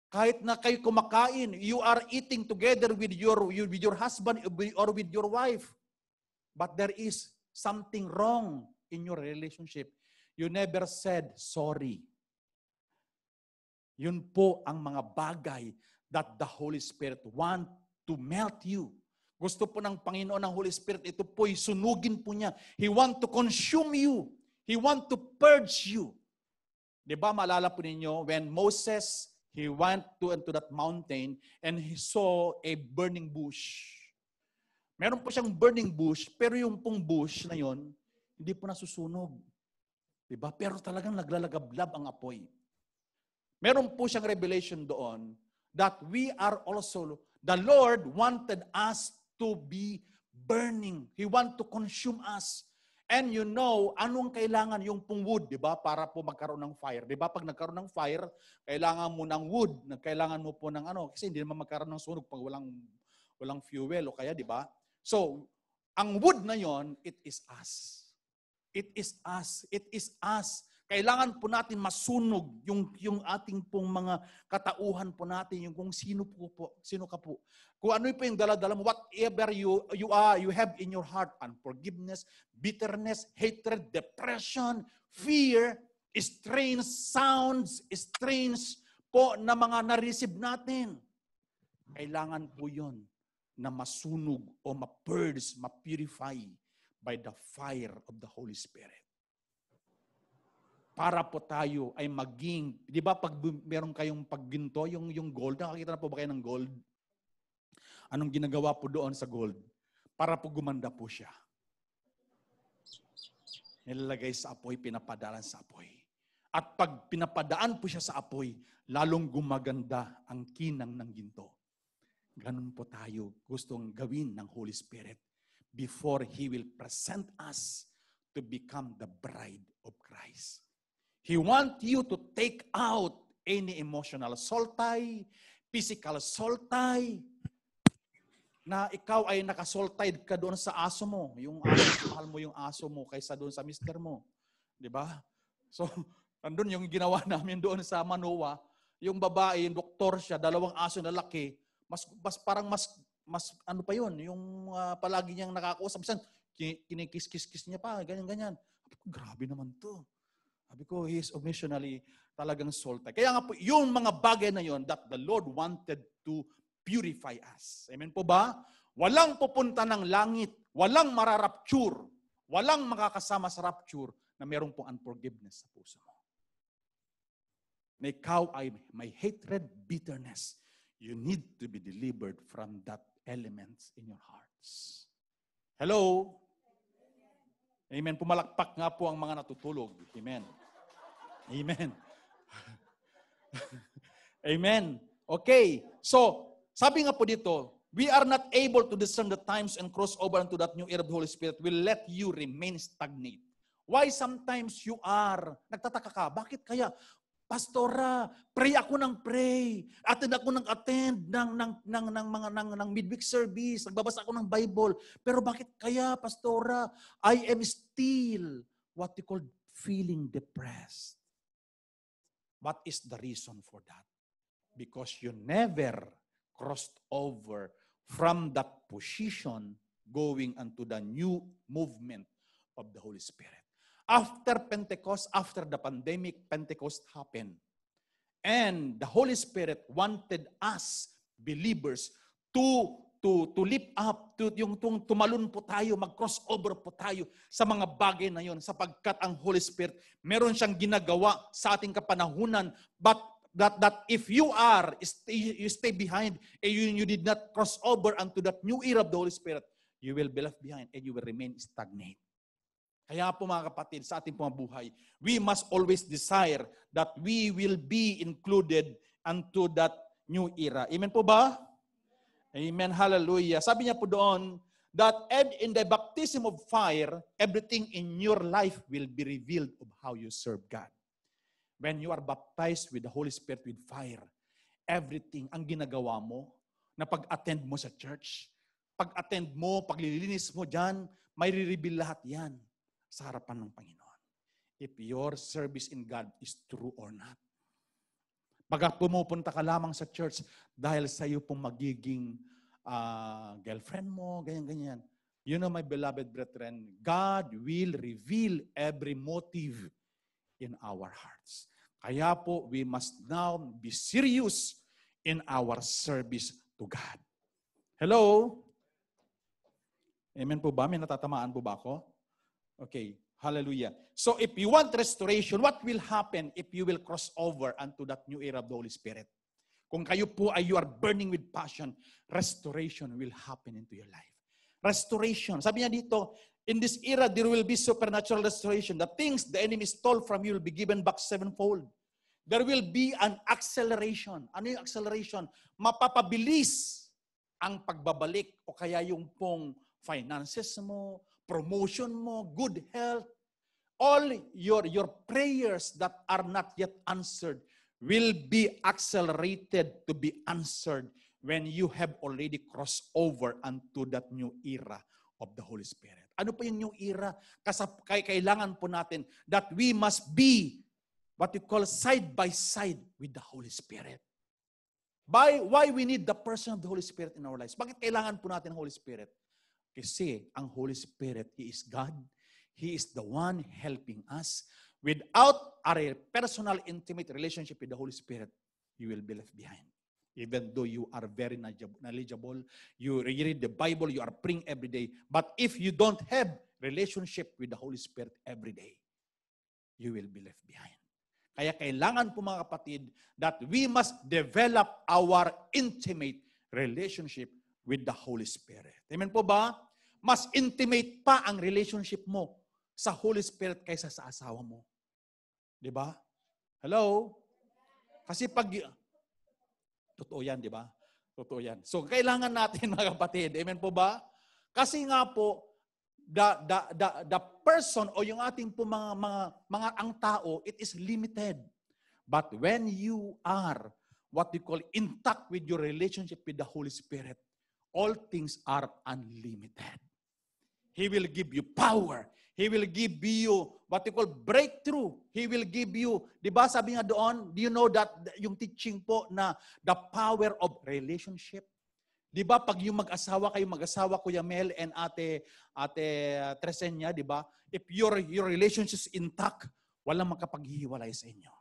Kahit na kayo kumakain, you are eating together with your husband or with your wife. But there is something wrong in your relationship. You never said sorry. Yun po ang mga bagay that the Holy Spirit want to melt you. Gusto po ng Panginoon ng Holy Spirit, ito po'y sunugin po niya. He want to consume you. He want to purge you. Di ba, maalala po ninyo, when Moses, he went into that mountain and he saw a burning bush. Meron po siyang burning bush, pero yung pong bush na yon, hindi po nasusunog. Di ba? Pero talagang naglalagablab ang apoy. Meron po siyang revelation doon that we are also, the Lord wanted us to be burning. He want to consume us. And you know, anong kailangan yung pong wood, di ba? Para po magkaroon ng fire. Di ba? Pag nagkaroon ng fire, kailangan mo ng wood. Kailangan mo po ng ano. Kasi hindi naman magkaroon ng sunog pag walang fuel o kaya, di ba? So, ang wood na yon, it is us. It is us. It is us. Kailangan po natin masunog yung ating pong mga katauhan po natin, yung kung sino ka po. Kung ano po yung dala-dala mo, whatever you have in your heart, unforgiveness, bitterness, hatred, depression, fear, strange sounds, strange po na mga na-receive natin. Kailangan po yun na masunog o ma-purge, ma-purify by the fire of the Holy Spirit. Para po tayo ay maging, di ba pag meron kayong pagginto, yung gold, nakakita na po ba kayo ng gold? Anong ginagawa po doon sa gold? Para po gumanda po siya. Nilalagay sa apoy, pinapadalan sa apoy. At pag pinapadaan po siya sa apoy, lalong gumaganda ang kinang ng ginto. Ganun po tayo gustong gawin ng Holy Spirit before He will present us to become the bride of Christ. He wants you to take out any emotional sultay, physical sultay, na ikaw ay nakasultide ka doon sa aso mo. Yung aso, mahal mo yung aso mo kaysa doon sa mister mo. Di ba? So, nandun yung ginawa namin doon sa Manoa, yung babae, yung doktor siya, 2 aso na laki, mas parang mas ano pa yun, yung palagi niyang nakakausap. Minsan, kinikis-kis niya pa, ganyan-ganyan. Grabe naman to. Sabi ko, he is emotionally talagang sultay. Kaya nga po, yung mga bagay na yon that the Lord wanted to purify us. Amen po ba? Walang pupunta ng langit, walang mararapture, walang makakasama sa rapture na mayroong pong unforgiveness sa puso mo. Na ikaw ay may hatred, bitterness. You need to be delivered from that elements in your hearts. Hello? Amen. Pumalakpak nga po ang mga natutulog. Amen. Amen. Amen. Okay. So, sabi nga po dito, we are not able to discern the times and cross over into that new era of the Holy Spirit will let you remain stagnant. Why sometimes you are, nagtataka ka, bakit kaya, Pastora, pray ako ng pray, attend ako ng attend ng midweek service, nagbabasa ako ng Bible, pero bakit kaya, Pastora, I am still what you call feeling depressed. What is the reason for that? Because you never crossed over from that position going into the new movement of the Holy Spirit. After Pentecost, after the pandemic, Pentecost happened. And the Holy Spirit wanted us, believers, to lift up, tumalun po tayo, mag-cross over po tayo sa mga bagay na yon sapagkat ang Holy Spirit, meron siyang ginagawa sa ating kapanahunan, but that if you stay behind and you did not cross over unto that new era of the Holy Spirit, you will be left behind and you will remain stagnant. Kaya po mga kapatid, sa ating buhay, we must always desire that we will be included unto that new era. Amen po ba? Amen. Hallelujah. Sabi niya po doon, that in the baptism of fire, everything in your life will be revealed of how you serve God. When you are baptized with the Holy Spirit with fire, everything, ang ginagawa mo, na pag-attend mo sa church, pag-attend mo, paglilinis mo dyan, may re-reveal lahat yan sa harapan ng Panginoon. If your service in God is true or not. Pag pumupunta ka lamang sa church dahil sa iyo pong magiging girlfriend mo, ganyan-ganyan. You know, my beloved brethren, God will reveal every motive in our hearts. Kaya po, we must now be serious in our service to God. Hello? Amen po ba? May natatamaan po ba ako? Okay. Hallelujah. So if you want restoration, what will happen if you will cross over unto that new era of the Holy Spirit? Kung kayo po ay you are burning with passion, restoration will happen into your life. Restoration. Sabi niya dito, in this era, there will be supernatural restoration. The things the enemy stole from you will be given back sevenfold. There will be an acceleration. Ano yung acceleration? Mapapabilis ang pagbabalik o kaya yung pong finances mo, promotion mo, good health. All your prayers that are not yet answered will be accelerated to be answered when you have already crossed over unto that new era of the Holy Spirit. Ano po yung new era? Kailangan po natin that we must be what we call side by side with the Holy Spirit. Why we need the person of the Holy Spirit in our lives? Bakit kailangan po natin ang Holy Spirit? Kasi ang Holy Spirit, He is God. He is the one helping us. Without a personal, intimate relationship with the Holy Spirit, you will be left behind. Even though you are very knowledgeable, you read the Bible, you are praying every day. But if you don't have relationship with the Holy Spirit every day, you will be left behind. Kaya kailangan po mga kapatid that we must develop our intimate relationship with the Holy Spirit. Amen po ba? Mas intimate pa ang relationship mo sa Holy Spirit kaysa sa asawa mo. Di ba? Hello? Kasi pag... Totoo yan, di ba? Totoo yan. So, kailangan natin mga kapatid. Amen po ba? Kasi nga po, the person o yung ating po mga ang tao, it is limited. But when you are what we call intact with your relationship with the Holy Spirit, all things are unlimited. He will give you power. He will give you what we call breakthrough. He will give you, di ba sabi nga doon, do you know that yung teaching po na the power of relationship? Di ba pag yung mag-asawa, Kuya Mel and Ate Tresenia, di ba? If your relationship is intact, walang makapaghihiwalay sa inyo.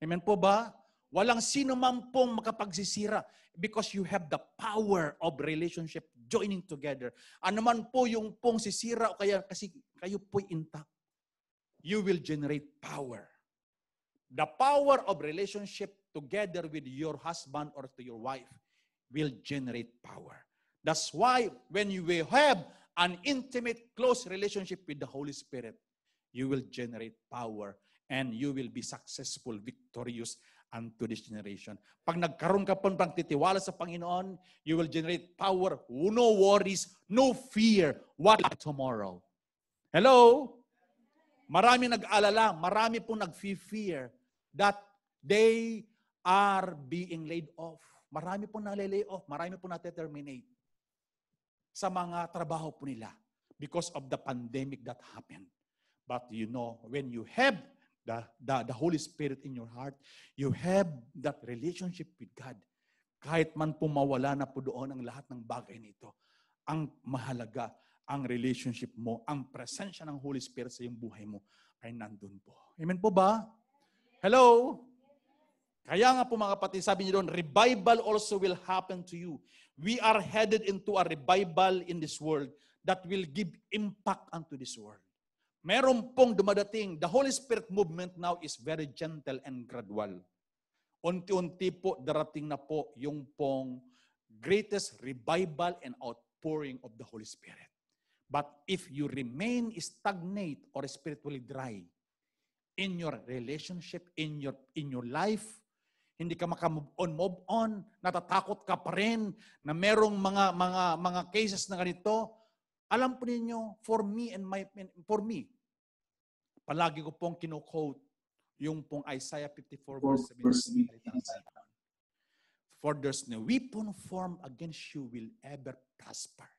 Amen po ba? Walang sino man pong makapagsisira because you have the power of relationship joining together. Ano man po yung pong sisira o kaya kasi kayo po'y intact, you will generate power. The power of relationship together with your husband or to your wife will generate power. That's why when you will have an intimate, close relationship with the Holy Spirit, you will generate power and you will be successful, victorious unto this generation. Pag nagkaroon ka po ng pagtitiwala sa Panginoon, you will generate power, no worries, no fear, what tomorrow. Hello? Marami nag-alala, marami pong nag-fear that they are being laid off. Marami pong nalilay off, marami pong na-terminate sa mga trabaho po nila because of the pandemic that happened. But you know, when you have the Holy Spirit in your heart, you have that relationship with God. Kahit man po mawala na po doon ang lahat ng bagay nito, ang mahalaga, ang relationship mo, ang presensya ng Holy Spirit sa iyong buhay mo ay nandun po. Amen po ba? Hello? Kaya nga po mga kapatid, sabi niyo doon, revival also will happen to you. We are headed into a revival in this world that will give impact unto this world. Meron pong dumadating. The Holy Spirit movement now is very gentle and gradual. Unti-unti po darating na po yung pong greatest revival and outpouring of the Holy Spirit. But if you remain stagnant or spiritually dry in your relationship, in your life, hindi ka move on, natatakot ka pa rin na merong mga cases na ganito. Alam po ninyo, for me, palagi ko pong kino-quote yung pong Isaiah 54 verse 17. For there's no weapon formed against you will ever prosper.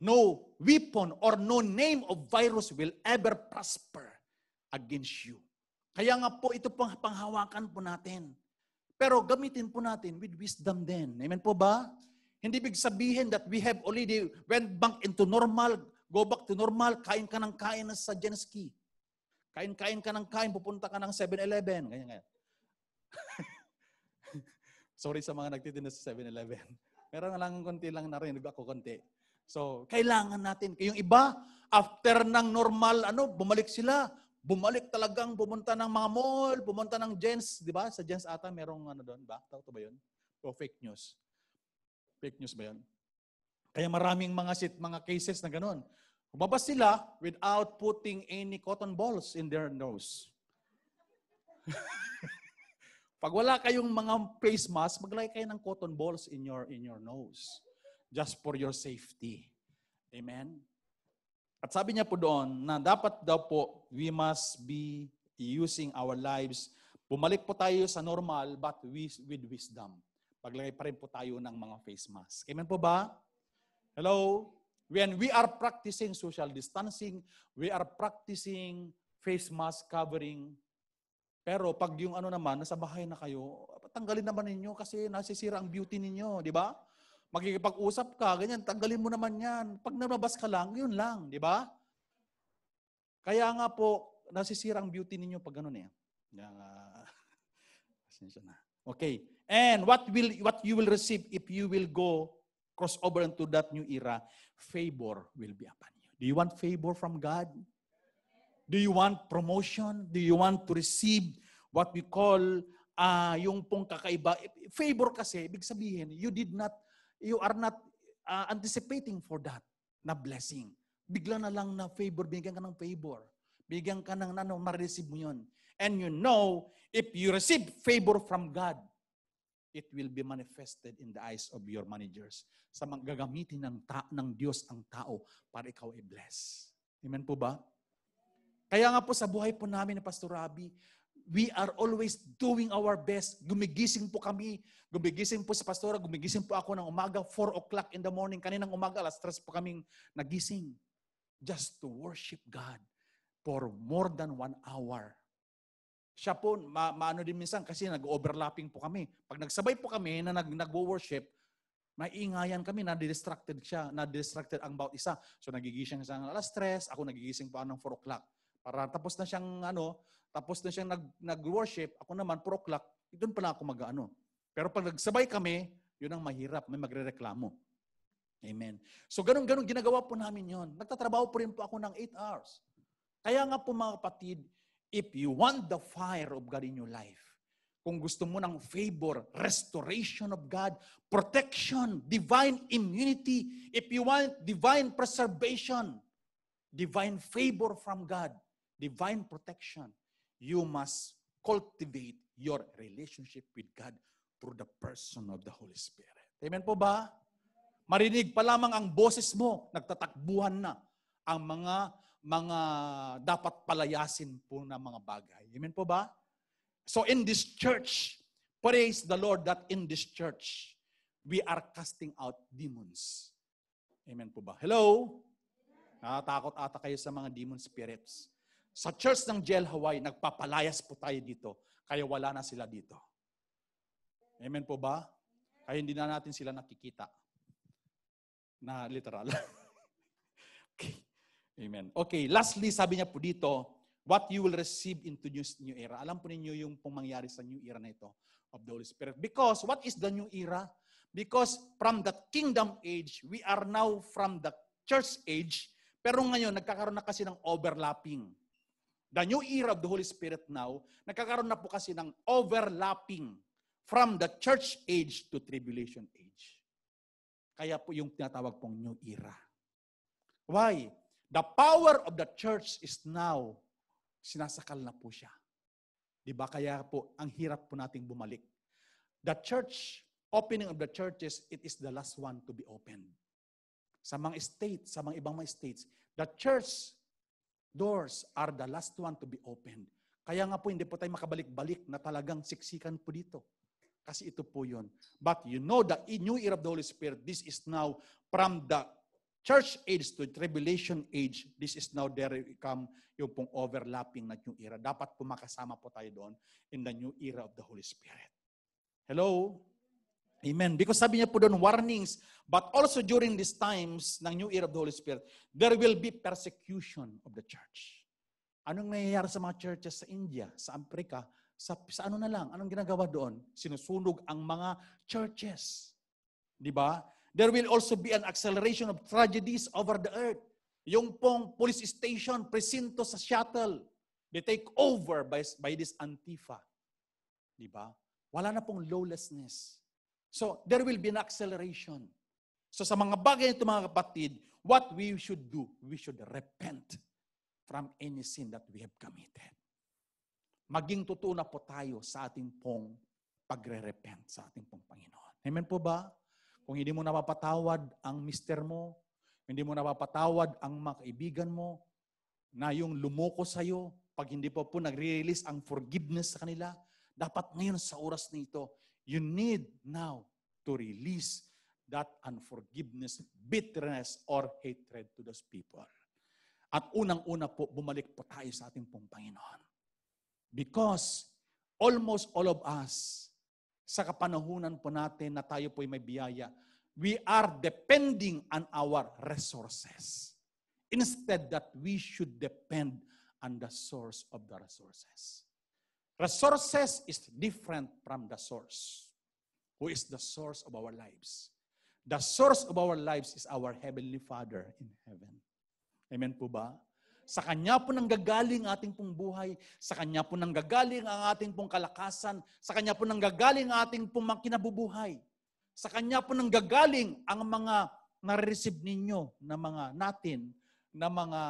No weapon or no name of virus will ever prosper against you. Kaya nga po, ito pong panghawakan po natin. Pero gamitin po natin with wisdom din. Amen po ba? Hindi big sabihin that we have already went back into normal, go back to normal, kain ka ng kain sa Genski. Kain ka ng kain, pupunta ka ng 7-Eleven. Ganyan. Sorry sa mga nagtitinda sa 7-Eleven. Meron lang konti lang narinig ako konti. So, kailangan natin. Yung iba, after ng normal, bumalik sila. Bumalik talagang pumunta ng mga mall, pumunta ng Gens, di ba? Sa Gens ata merong doon ba? Tawag ba yun? O fake news? Fake news ba yun? Kaya maraming mga cases na gano'n. Lumabas sila without putting any cotton balls in their nose. Pag wala kayong mga face mask, maglagay kayo ng cotton balls in your nose. Just for your safety. Amen? At sabi niya po doon na dapat daw po, we must be using our lives. Bumalik po tayo sa normal but with wisdom. Paglagay pa rin po tayo ng mga face mask. Amen po ba? Hello? When we are practicing social distancing, we are practicing face mask covering. Pero pag yung naman, nasa bahay na kayo, tanggalin naman ninyo kasi nasisira ang beauty ninyo, di ba? Magkikipag-usap ka, ganyan, tanggalin mo naman yan. Pag nababas ka lang, yun lang, di ba? Kaya nga po, nasisira ang beauty ninyo pag gano'n eh. Okay. And what you will receive if you will go cross over into that new era, favor will be upon you. Do you want favor from God? Do you want promotion? Do you want to receive what we call yung pong kakaiba? Favor kasi, ibig sabihin, you are not anticipating for that na blessing. Bigla na lang na favor, bigyan ka ng favor. Bigyan ka ng ma-receive mo yun. And you know, if you receive favor from God, it will be manifested in the eyes of your managers. Sa gagamitin ng Diyos ang tao para ikaw i-bless. Amen po ba? Kaya nga po sa buhay po namin ni Pastor Rabi, we are always doing our best. Gumigising po kami. Gumigising po si Pastora. Gumigising po ako ng umaga, 4 o'clock in the morning. Kaninang umaga, alas 3 po kaming nagising. Just to worship God for more than 1 hour. Siya po, maano din minsan kasi nag-overlapping po kami. Pag nagsabay po kami na nag-worship, maiingayan kami, na-distracted siya. Na-distracted ang bawat isa. So nagigising siya ng alas 3, ako nagigising po ng 4 o'clock. Para tapos na siyang nag-worship, ako naman 4 o'clock, doon pala ako mag-ano. Pero pag nagsabay kami, yun ang mahirap, may magrereklamo. Amen. So ganun ginagawa po namin yun. Nagtatrabaho po rin po ako ng 8 hours. Kaya nga po mga kapatid, if you want the fire of God in your life, kung gusto mo ng favor, restoration of God, protection, divine immunity, if you want divine preservation, divine favor from God, divine protection, you must cultivate your relationship with God through the person of the Holy Spirit. Amen po ba? Marinig pa lamang ang boses mo, nagtatakbuhan na ang mga dapat palayasin po na mga bagay. Amen po ba? So in this church, praise the Lord that in this church, we are casting out demons. Amen po ba? Hello? Natatakot ata kayo sa mga demon spirits. Sa church ng JL Hawaii, nagpapalayas po tayo dito. Kaya wala na sila dito. Amen po ba? Kaya hindi na natin sila nakikita. Na literal. Okay. Amen. Okay, lastly, sabi niya po dito, what you will receive into new era. Alam po ninyo yung pong mangyari sa new era na ito of the Holy Spirit. Because what is the new era? Because from the kingdom age, we are now from the church age, pero ngayon, nagkakaroon na kasi ng overlapping. The new era of the Holy Spirit now, nagkakaroon na po kasi ng overlapping from the church age to tribulation age. Kaya po yung tinatawag pong new era. Why? The power of the church is now, sinasakal na po siya. Diba? Kaya po, ang hirap po nating bumalik. The church, opening of the churches, it is the last one to be opened. Sa mga states, sa mga ibang mga states, the church doors are the last one to be opened. Kaya nga po, hindi po tayo makabalik-balik na talagang siksikan po dito. Kasi ito po yun. But you know, the new era of the Holy Spirit, this is now from the church age to tribulation age, this is now there come yung pong overlapping na new era. Dapat po makasama po tayo doon in the new era of the Holy Spirit. Hello? Amen. Because sabi niya po doon, warnings, but also during these times ng new era of the Holy Spirit, there will be persecution of the church. Anong nangyayari sa mga churches sa India, sa Amerika, sa ano na lang, anong ginagawa doon? Sinusunog ang mga churches. Di ba? There will also be an acceleration of tragedies over the earth. Yung pong police station, presinto sa shuttle, they take over by this Antifa. Di ba? Wala na pong lawlessness. So, there will be an acceleration. So, sa mga bagay nito mga kapatid, what we should do, we should repent from any sin that we have committed. Maging totoo na po tayo sa ating pong pagre-repent sa ating pong Panginoon. Amen po ba? Kung hindi mo napapatawad ang mister mo, hindi mo napapatawad ang mga kaibigan mo, na yung lumuko sa'yo, pag hindi po nagre-release ang forgiveness sa kanila, dapat ngayon sa oras na ito, you need now to release that unforgiveness, bitterness, or hatred to those people. At unang-una po, bumalik po tayo sa ating pong Panginoon. Because almost all of us, sa kapanahunan po natin na tayo po ay may biyaya, we are depending on our resources. Instead that we should depend on the source of the resources. Resources is different from the source. Who is the source of our lives? The source of our lives is our Heavenly Father in heaven. Amen po ba? Sa Kanya po nanggagaling ating pong buhay, sa Kanya po nanggagaling ang ating pong kalakasan, sa Kanya po nanggagaling ang ating pong kinabubuhay. Sa Kanya po nanggagaling ang mga nare-receive ninyo na mga natin, na mga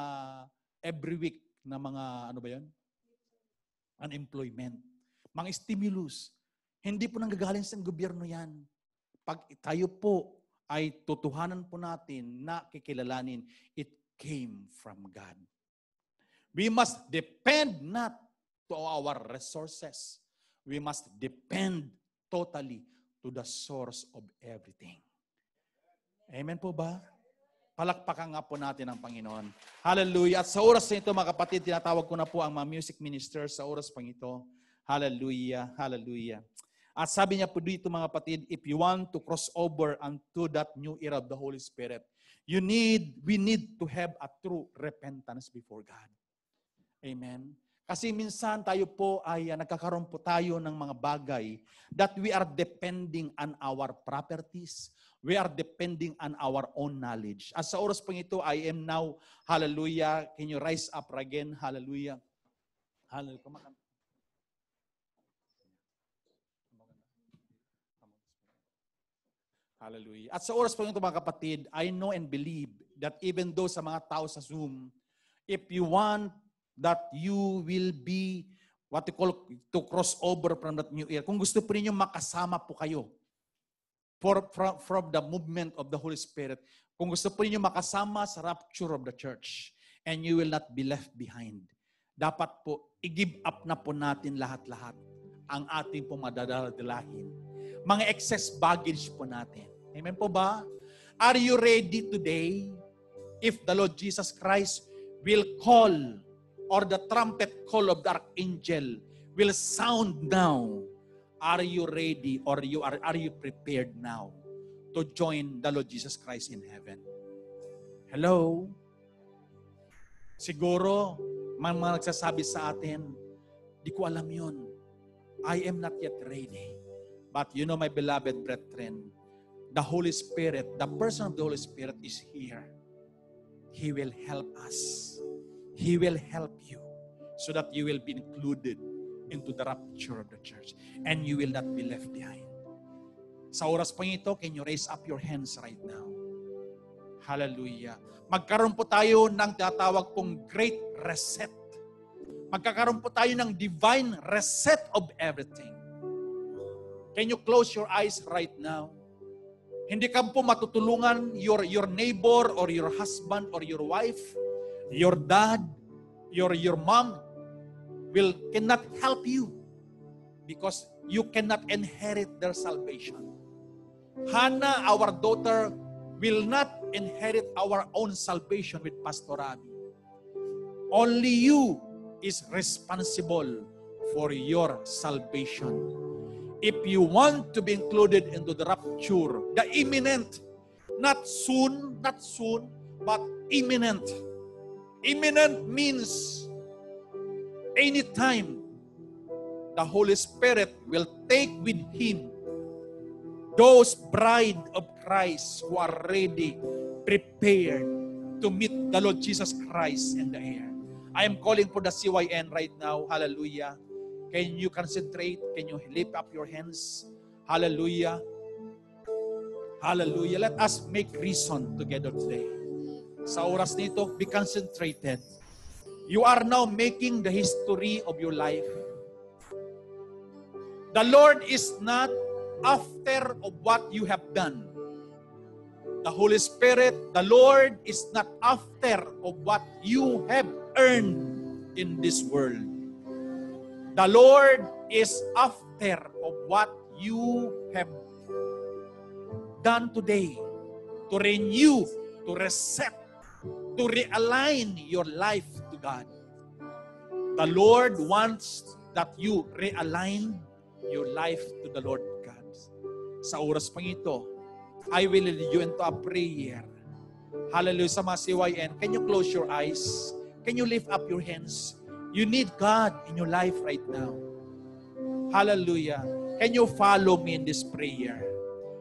every week, na mga ano ba yan? Unemployment. Mga stimulus. Hindi po nanggagaling sa gobyerno yan. Pag tayo po ay tutuhanan po natin na kikilalanin, it came from God. We must depend not to our resources. We must depend totally to the source of everything. Amen po ba? Palakpakan nga po natin ang Panginoon. Hallelujah. At sa oras na ito, mga kapatid, tinatawag ko na po ang mga music ministers sa oras pang ito. Hallelujah. Hallelujah. At sabi niya po dito, mga kapatid, if you want to cross over unto that new era of the Holy Spirit, we need to have a true repentance before God. Amen. Kasi minsan tayo po ay nagkakaroon po tayo ng mga bagay that we are depending on our properties. We are depending on our own knowledge. At sa oras pang ito, I am now, hallelujah, can you rise up again? Hallelujah. Hallelujah. Hallelujah. At sa oras pang ito, mga kapatid, I know and believe that even though sa mga tao sa Zoom, if you want that you will be what you call to cross over from that new era. Kung gusto po ninyo makasama po kayo from the movement of the Holy Spirit, kung gusto po ninyo makasama sa rapture of the church, and you will not be left behind, dapat po i-give up na po natin lahat-lahat ang ating po madadalahin. Mga excess baggage po natin. Amen po ba? Are you ready today if the Lord Jesus Christ will call or the trumpet call of the archangel will sound now? Are you ready or are you prepared now to join the Lord Jesus Christ in heaven? Hello? Siguro, may mga nagsasabi sa atin, di ko alam yun. I am not yet ready. But you know, my beloved brethren, the Holy Spirit, the person of the Holy Spirit is here. He will help us. He will help you so that you will be included into the rapture of the church and you will not be left behind. Sa oras pa ito, can you raise up your hands right now? Hallelujah. Magkaroon po tayo ng tinatawag pong great reset. Magkakaroon po tayo ng divine reset of everything. Can you close your eyes right now? Hindi ka po matutulungan your neighbor or your husband or your wife, your dad, your mom cannot help you because you cannot inherit their salvation. Hannah, our daughter, will not inherit our own salvation with Pastor Abi. Only you is responsible for your salvation. If you want to be included into the rapture, the imminent, not soon, but imminent. Imminent means anytime the Holy Spirit will take with Him Those bride of Christ who are ready, prepared to meet the Lord Jesus Christ in the air. I am calling for the CYN right now. Hallelujah. Can you concentrate? Can you lift up your hands? Hallelujah. Hallelujah. Let us make reason together today. Sa oras nito, be concentrated. You are now making the history of your life. The Lord is not after of what you have done. The Holy Spirit, the Lord is not after of what you have earned in this world. The Lord is after of what you have done today to renew, to reset, to realign your life to God. The Lord wants that you realign your life to the Lord God. Sa oras pang ito, I will lead you into a prayer. Hallelujah. Sa mga CYN, can you close your eyes? Can you lift up your hands? You need God in your life right now. Hallelujah. Can you follow me in this prayer?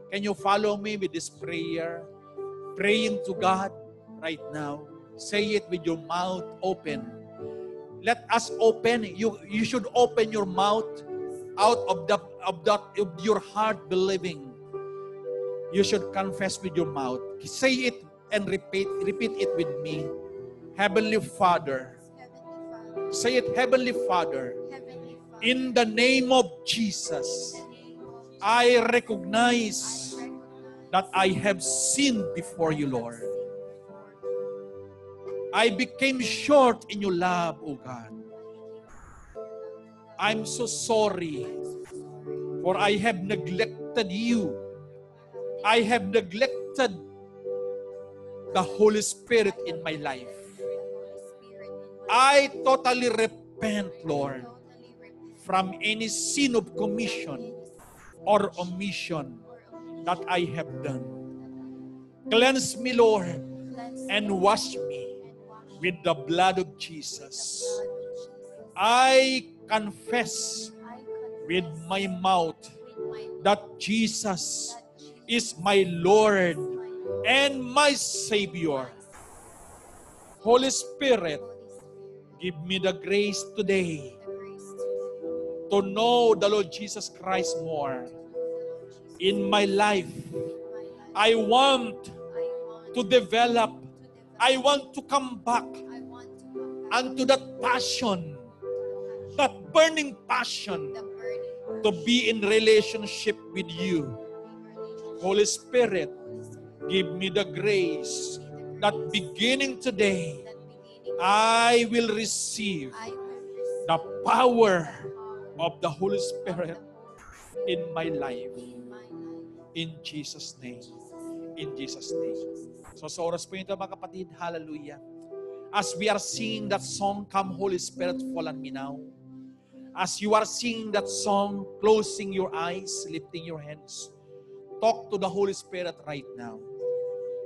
Can you follow me with this prayer? Praying to God right now. Say it with your mouth open. Let us open. You should open your mouth out of your heart believing. You should confess with your mouth. Say it and repeat it with me. Heavenly Father. Say it, Heavenly Father. In the name of Jesus, I recognize that I have sinned before you, Lord. I became short in your love, O God. I'm so sorry, for I have neglected you. I have neglected the Holy Spirit in my life. I totally repent, Lord, from any sin of commission or omission that I have done. Cleanse me, Lord, and wash me with the blood of Jesus. I confess with my mouth that Jesus is my Lord and my Savior. Holy Spirit, give me the grace today to know the Lord Jesus Christ more in my life. I want to develop. I want to come back unto that passion, that burning passion to be in relationship with you. Holy Spirit, give me the grace that beginning today, I will receive the power of the Holy Spirit in my life. In Jesus' name. In Jesus' name. So sa oras po ito mga kapatid, hallelujah. As we are singing that song, Come Holy Spirit, Fall on Me Now. As you are singing that song, closing your eyes, lifting your hands, talk to the Holy Spirit right now.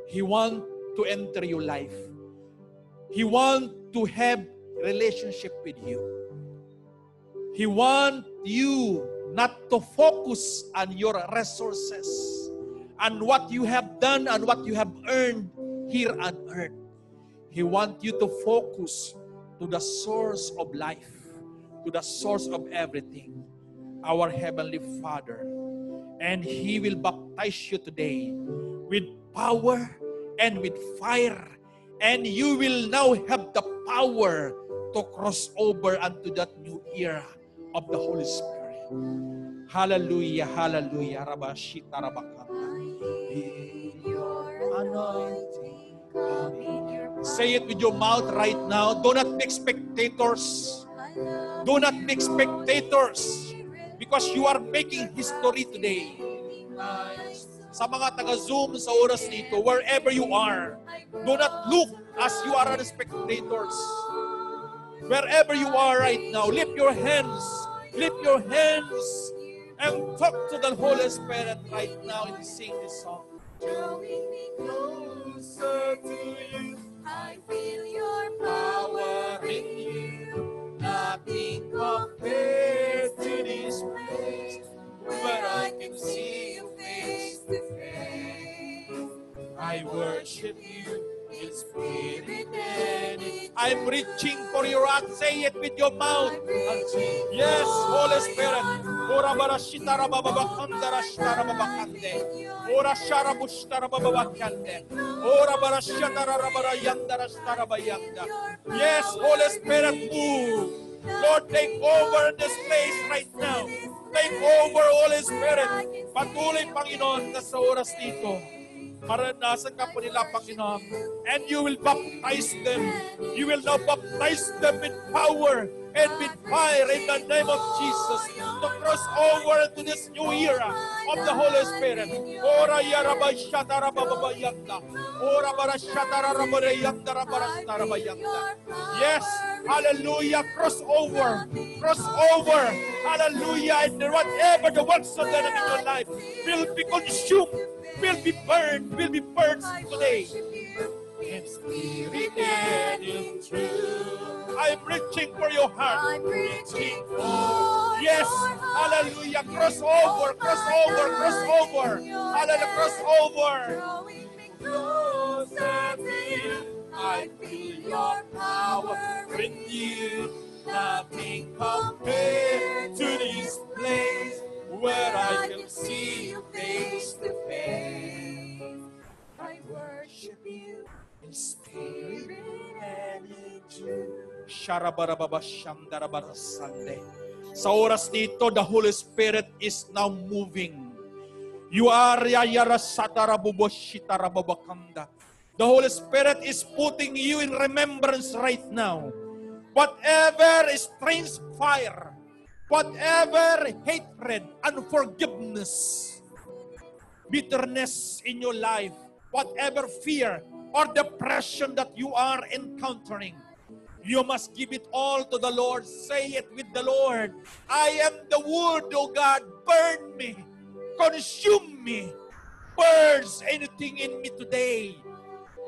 He wants to enter your life. He wants to have relationship with you. He wants you not to focus on your resources, and what you have done and what you have earned here on earth. He wants you to focus to the source of life, to the source of everything, our Heavenly Father. And He will baptize you today with power and with fire. And you will now have the power to cross over unto that new era of the Holy Spirit. Hallelujah, hallelujah. Rabashita rabakata. Anointing. Say it with your mouth right now. Do not be spectators. Do not be spectators. Because you are making history today. Sa mga taga-Zoom sa oras nito, wherever you are, do not look as you are the spectators. Wherever you are right now, lift your hands. Lift your hands and talk to the Holy Spirit right now and sing this song. Drawing me closer to you, I feel your power in you. Nothing compares to this place where I can see you face I worship you in spirit and in truth. I'm reaching for your hand. Say it with your mouth. Yes, Holy Spirit. Ora barashitara bababakanda rashtara babakande. Ora sharabushara bababakande. Ora barashatara rabarayanda rashtara bayanda. Yes, Holy Spirit, move. Lord, take over this place right now. Take over, Holy Spirit. Patuloy, Panginoon, na sa oras dito. Maranasan ka po nila, Panginoon. And you will baptize them. You will now baptize them with power and with fire in the name of Jesus to cross over to this new era of the Holy Spirit. Ora yarabay shatarababayanda. Ora barashatarababayanda rabarastarabayanda. Yes, hallelujah, cross over. Cross over. Hallelujah. And whatever the works of the enemy in your life will be consumed, will be burned today. In spirit and in truth. I'm reaching for your heart. I'm reaching for Yes, your heart. hallelujah. Cross over, cross over, cross over. Hallelujah, cross over. Drawing me closer to you. I feel your power in you. Nothing compared to this place where I can see you face to face. I worship you In spirit and in truth. Sharabarababashandarabarasande. Sa oras dito, the Holy Spirit is now moving. You are yayarasatarabuboshitarababakamda. The Holy Spirit is putting you in remembrance right now. Whatever is strange fire, whatever hatred, unforgiveness, bitterness in your life, whatever fear or depression that you are encountering, you must give it all to the Lord. Say it with the Lord. I am the wood, O God. Burn me. Consume me. Burns anything in me today.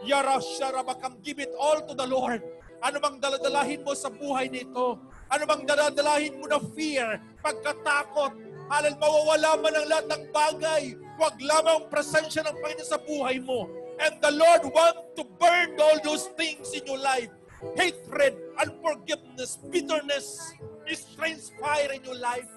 Yarasharabakam, give it all to the Lord. Ano bang daladalahin mo sa buhay nito? Ano bang daladalahin mo na fear, pagkatakot? Halal mawawala man ang lahat ng bagay. Huwag lamang presensya ng Panginoon sa buhay mo. And the Lord wants to burn all those things in your life. Hatred, unforgiveness, bitterness, strange fire in your life.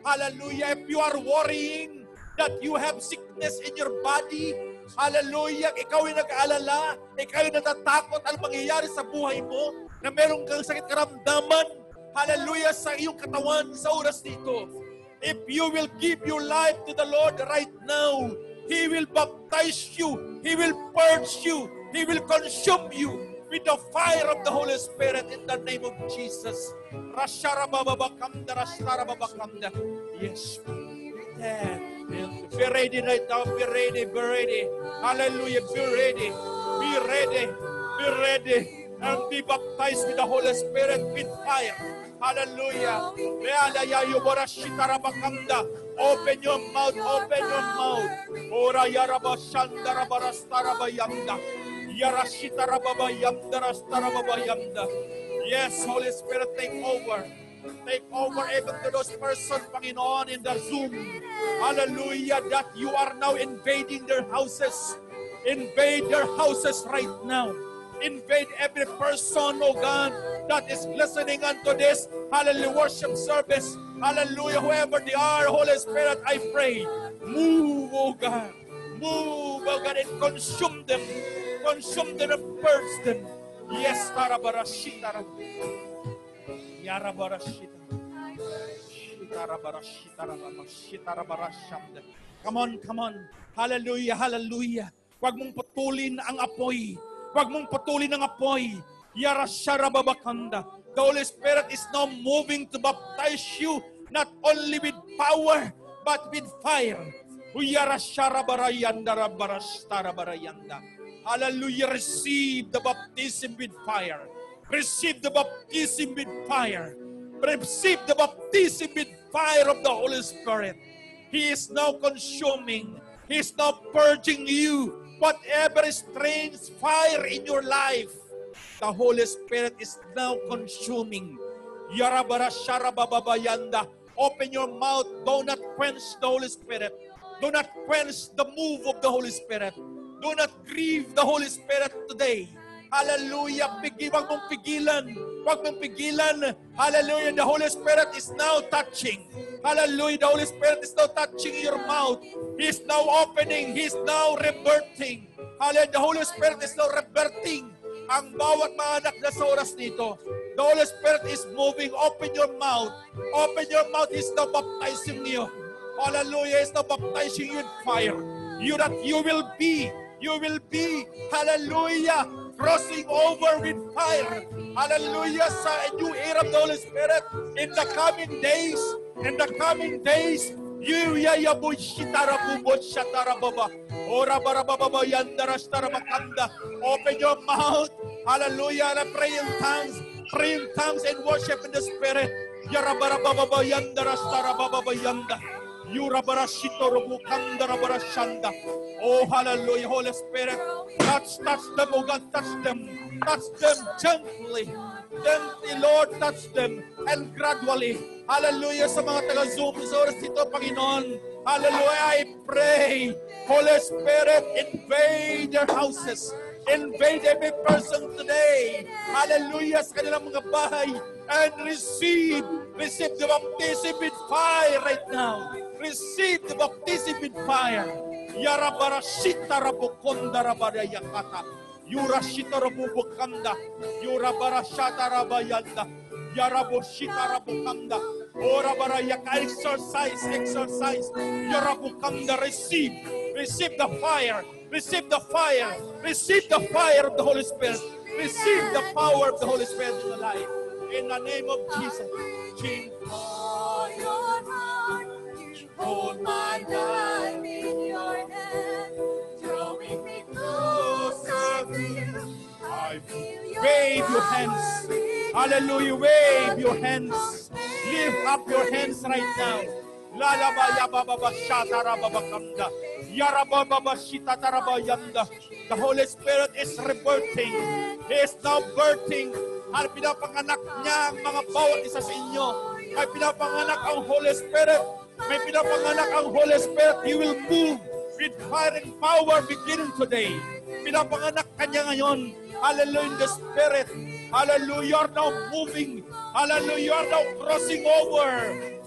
Hallelujah. If you are worrying that you have sickness in your body, hallelujah, ikaw ay nag-aalala, ikaw ay natatakot ang mangyayari sa buhay mo, na meron kang sakit karamdaman, hallelujah, sa iyong katawan sa oras dito. If you will give your life to the Lord right now, He will baptize you, He will purge you, He will consume you with the fire of the Holy Spirit in the name of Jesus. Rasharababakamda, rasharababakamda. Yes. Yeah. Be ready right now. Be ready. Be ready. Hallelujah. Be ready. Be ready. Be ready. And be baptized with the Holy Spirit with fire. Hallelujah. Open your mouth. Open your mouth. Ora yarabashanda rabarastarabayamda. Yes, Holy Spirit, take over. Take over even to those persons, Panginoon, in the Zoom. Hallelujah, that you are now invading their houses. Invade their houses right now. Invade every person, oh God, that is listening unto this, hallelujah, worship service. Hallelujah, whoever they are, Holy Spirit, I pray. Move, oh God. Move, oh God, and consume them. Consume them and purge them. Yes, Tarabarashita. Yarabarashita. Come on, come on. Hallelujah, hallelujah. Huwag mong putulin ang apoy. Huwag mong putulin ang apoy. Yarasharababakanda. The Holy Spirit is now moving to baptize you not only with power, but with fire. Hallelujah. Receive the baptism with fire. Receive the baptism with fire. Receive the baptism with fire of the Holy Spirit. He is now consuming. He is now purging you. Whatever strange fire in your life, the Holy Spirit is now consuming. Yarabarasharababayanda. Open your mouth. Do not quench the Holy Spirit. Do not quench the move of the Holy Spirit. Do not grieve the Holy Spirit today. Hallelujah. Huwag mong pigilan. Huwag mong pigilan. Hallelujah. The Holy Spirit is now touching. Hallelujah. The Holy Spirit is now touching your mouth. He is now opening. He is now rebirthing. Hallelujah. The Holy Spirit is now rebirthing ang bawat mga anak na sa oras nito. The Holy Spirit is moving. Open your mouth. Open your mouth. He is now baptizing you. Hallelujah. He is now baptizing you in fire. You will be, hallelujah, crossing over with fire. Hallelujah, sa new era of the Holy Spirit in the coming days. In the coming days, you yayabu shitarabubot shatarababa. Ora barababa yandarashtara makanda. Open your mouth. Hallelujah, and pray in tongues. Pray in tongues and worship in the Spirit. Yarabarababa yandarashtara bababa yanda. Oh, hallelujah, Holy Spirit. Touch them, oh God, touch them. Touch them gently. Gently, Lord, touch them. And gradually, hallelujah, sa mga taga-Zoom, sa oras dito, Panginoon, hallelujah, I pray, Holy Spirit, invade their houses. Invade every person today. Hallelujah, sa kanilang mga bahay. And receive the baptism with fire right now. Receive the baptism with fire. Yarabarashita rabukonda rabarayakata. Yurashita rabubukanda. Yurabarashata rabayanda. Yarabushita rabukanda. Orabarayaka. Exercise. Yarabukanda. Receive the fire. Receive the fire. Receive the fire of the Holy Spirit. Receive the power of the Holy Spirit in your life. In the name of Jesus. Hold my life in your hand, drawing me closer to you. I feel your Wave your hands. Hallelujah. Wave your hands. Lift up your hands right now. The Holy Spirit is rebirthing. He is now birthing. At pinapanganak niya ang mga bawat isa sa inyo. May pinapanganak ang Holy Spirit. May pinapanganak ang Holy Spirit. He will move with fire and power beginning today. Pinapanganak kanya ngayon. Hallelujah, in the Spirit. Hallelujah, you are now moving. Hallelujah, you are now crossing over.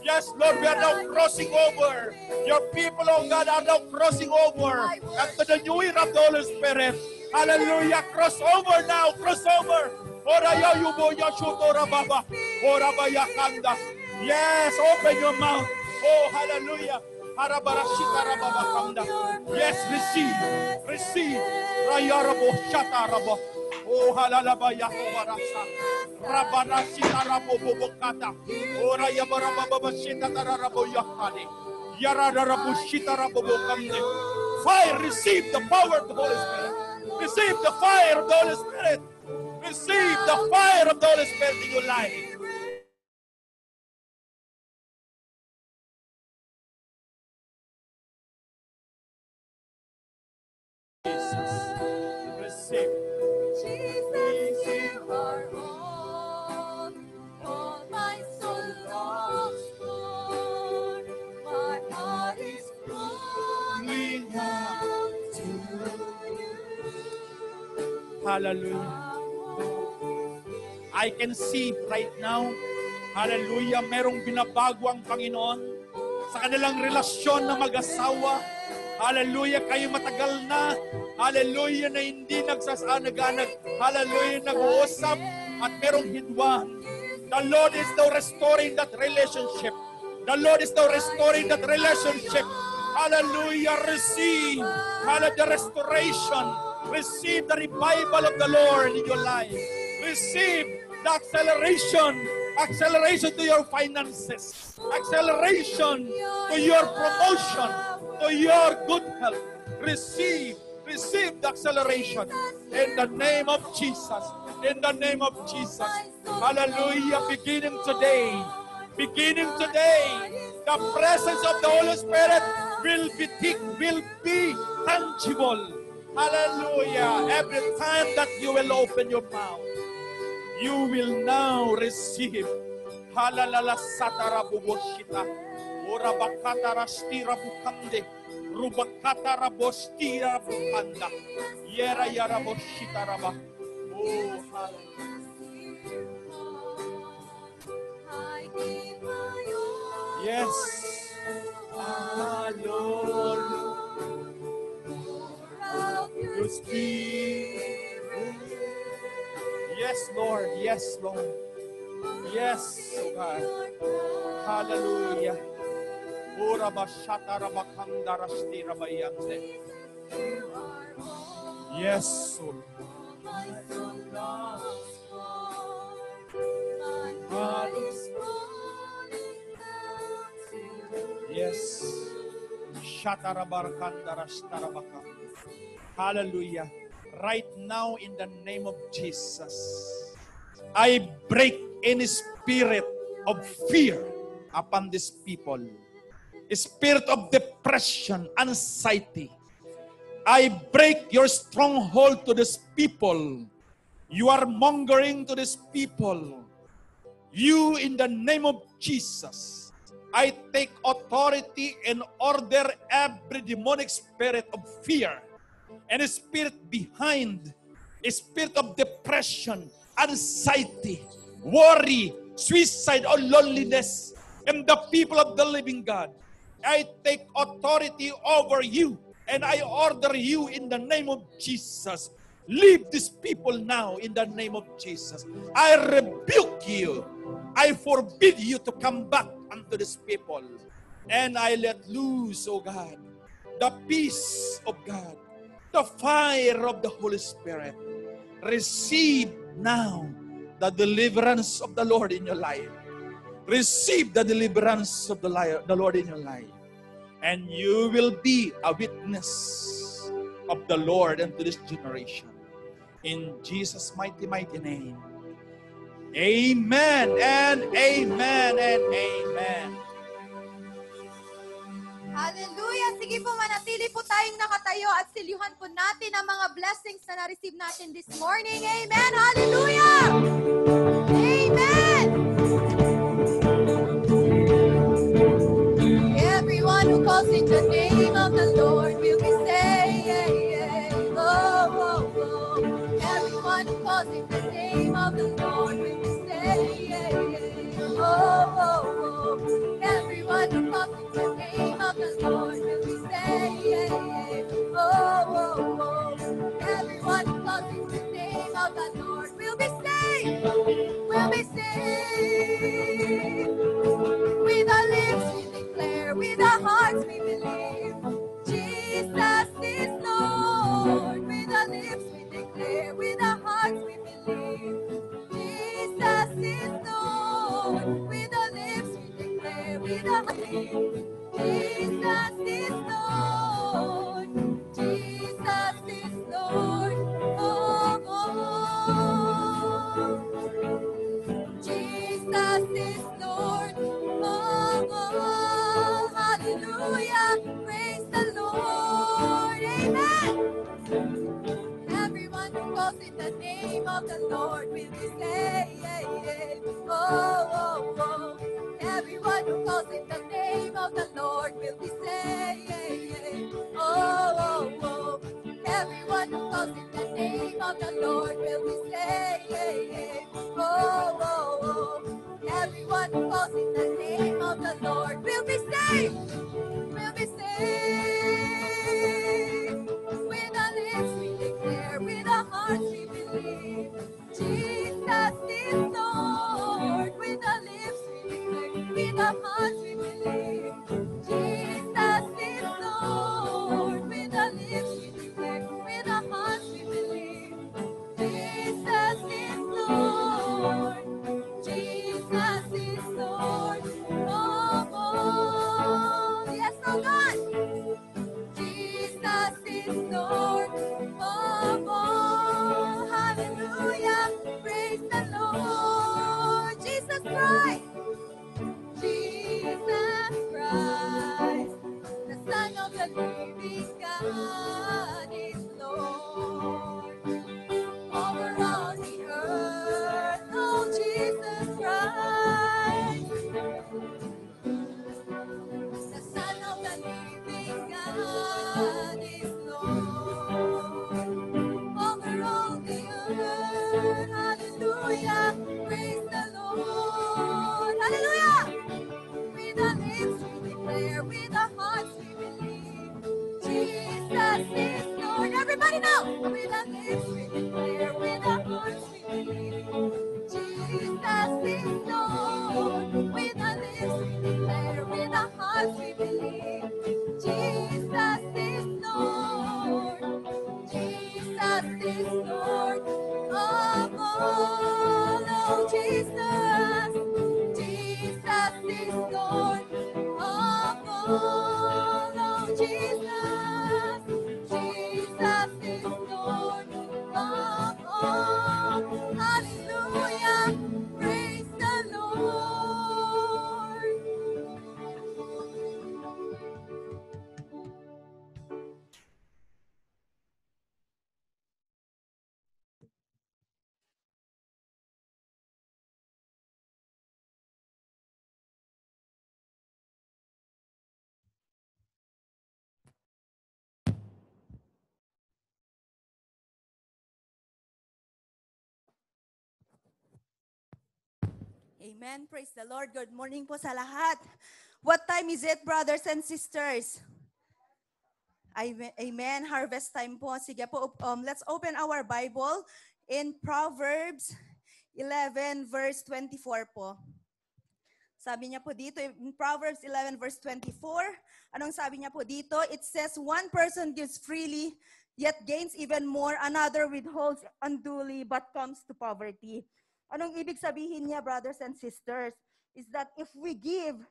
Yes, Lord, we are now crossing over. Your people, oh God, are now crossing over. And to the new era of the Holy Spirit. Hallelujah, cross over now, cross over. Yes, open your mouth. Oh, hallelujah. Yes, receive. Rayarabo shatarabo. Oh, halalabaya kobarasa. Rabarashita rabo bobokata. Oh, rayabarababa shita tararabo yakade. Yararabu shita rabo bokande. Fire, receive the power of the Holy Spirit. Receive the fire of the Holy Spirit. Receive the fire of the Holy Spirit in your life. Jesus, receive. Jesus, you are all my soul longs for. My heart is calling out to you. Hallelujah. I can see right now, hallelujah, merong binabago ang Panginoon sa kanilang relasyon na mag-asawa. Hallelujah, kayo matagal na, hallelujah, na hindi nagsasanag-anag, hallelujah, nag-uusap at merong hidwaan. The Lord is now restoring that relationship. The Lord is now restoring that relationship. Hallelujah, receive, hallelujah, the restoration. Receive the revival of the Lord in your life. Receive the acceleration to your finances, acceleration to your promotion, to your good health. Receive the acceleration in the name of Jesus. In the name of Jesus. Hallelujah. Beginning today, the presence of the Holy Spirit will be tangible. Hallelujah. Every time that you will open your mouth, you will now receive. Halalala satara buboshita. Ora bakata rastira bukande. Rubakata rabostia bukanda. Yera yara boshita raba. Oh, hallelujah. Yes. Lord, your spirit. Yes, Lord. Yes, Lord. Yes, oh God. Hallelujah. Ora bashata rabakanda rashti rabayante. Yes, Lord. Yes. Shatarabarakanda rashtarabaka. Hallelujah. Right now, in the name of Jesus, I break any spirit of fear upon these people. A spirit of depression, anxiety. I break your stronghold to these people. You are mongering to these people. You, in the name of Jesus, I take authority and order every demonic spirit of fear and a spirit behind, a spirit of depression, anxiety, worry, suicide, or loneliness, and the people of the living God. I take authority over you and I order you in the name of Jesus. Leave these people now in the name of Jesus. I rebuke you. I forbid you to come back unto these people. And I let loose, oh God, the peace of God, the fire of the Holy Spirit. Receive now the deliverance of the Lord in your life. Receive the deliverance of the Lord in your life. And you will be a witness of the Lord unto this generation. In Jesus' mighty, mighty name. Amen and amen and amen. Hallelujah! Sige po, manatili po tayong nakatayo at silyuhan po natin ang mga blessings na na-receive natin this morning. Amen! Hallelujah! Amen! Everyone who calls in the name of the Lord will be saved. Oh, oh, oh. Everyone who calls in the name of the Lord will be saved. Oh, oh, oh. Everyone who calls in the name of the Lord will be saved. Oh, oh, oh. Everyone who calls in the name of the Lord will be saved. Will be saved. With our lips we declare, with our hearts we believe, Jesus is Lord. With our lips we declare, with our hearts we believe, Jesus is Lord. With our lips we declare, with our hearts we believe, Jesus is Lord. Jesus is Lord. Oh, oh. Jesus is Lord. Oh, oh, hallelujah. Praise the Lord. Amen. Everyone who calls in the name of the Lord will be saved. Oh, oh, oh. Everyone who calls in the name of the Lord will be saved. Oh, oh, oh. Everyone who calls in the name of the Lord will be saved. Oh, oh, oh. Everyone who calls in the name of the Lord will be saved. Will be saved. With our lips we declare, with our hearts we believe, Jesus is Lord. With our lips we declare, with our hearts we believe, Jesus is Lord. With our lips we declare, with our hearts we believe, Jesus is Lord. Jesus is Lord. Oh, oh. Yes, oh God. our lips we declare, with our hearts we believe. Jesus is Lord. With our lips we declare, with our hearts we believe. Jesus is Lord. Jesus is Lord of all. Oh, Jesus. Jesus is Lord of all. Oh, Jesus. Jesus is Lord of all. Hallelujah. Praise the Lord. Amen. Praise the Lord. Good morning po sa lahat. What time is it, brothers and sisters? Amen. Harvest time po. Sige po, let's open our Bible in Proverbs 11 verse 24 po. Sabi niya po dito, in Proverbs 11 verse 24, anong sabi niya po dito? It says, one person gives freely, yet gains even more. Another withholds unduly, but comes to poverty. Anong ibig sabihin niya, brothers and sisters? Is that if you give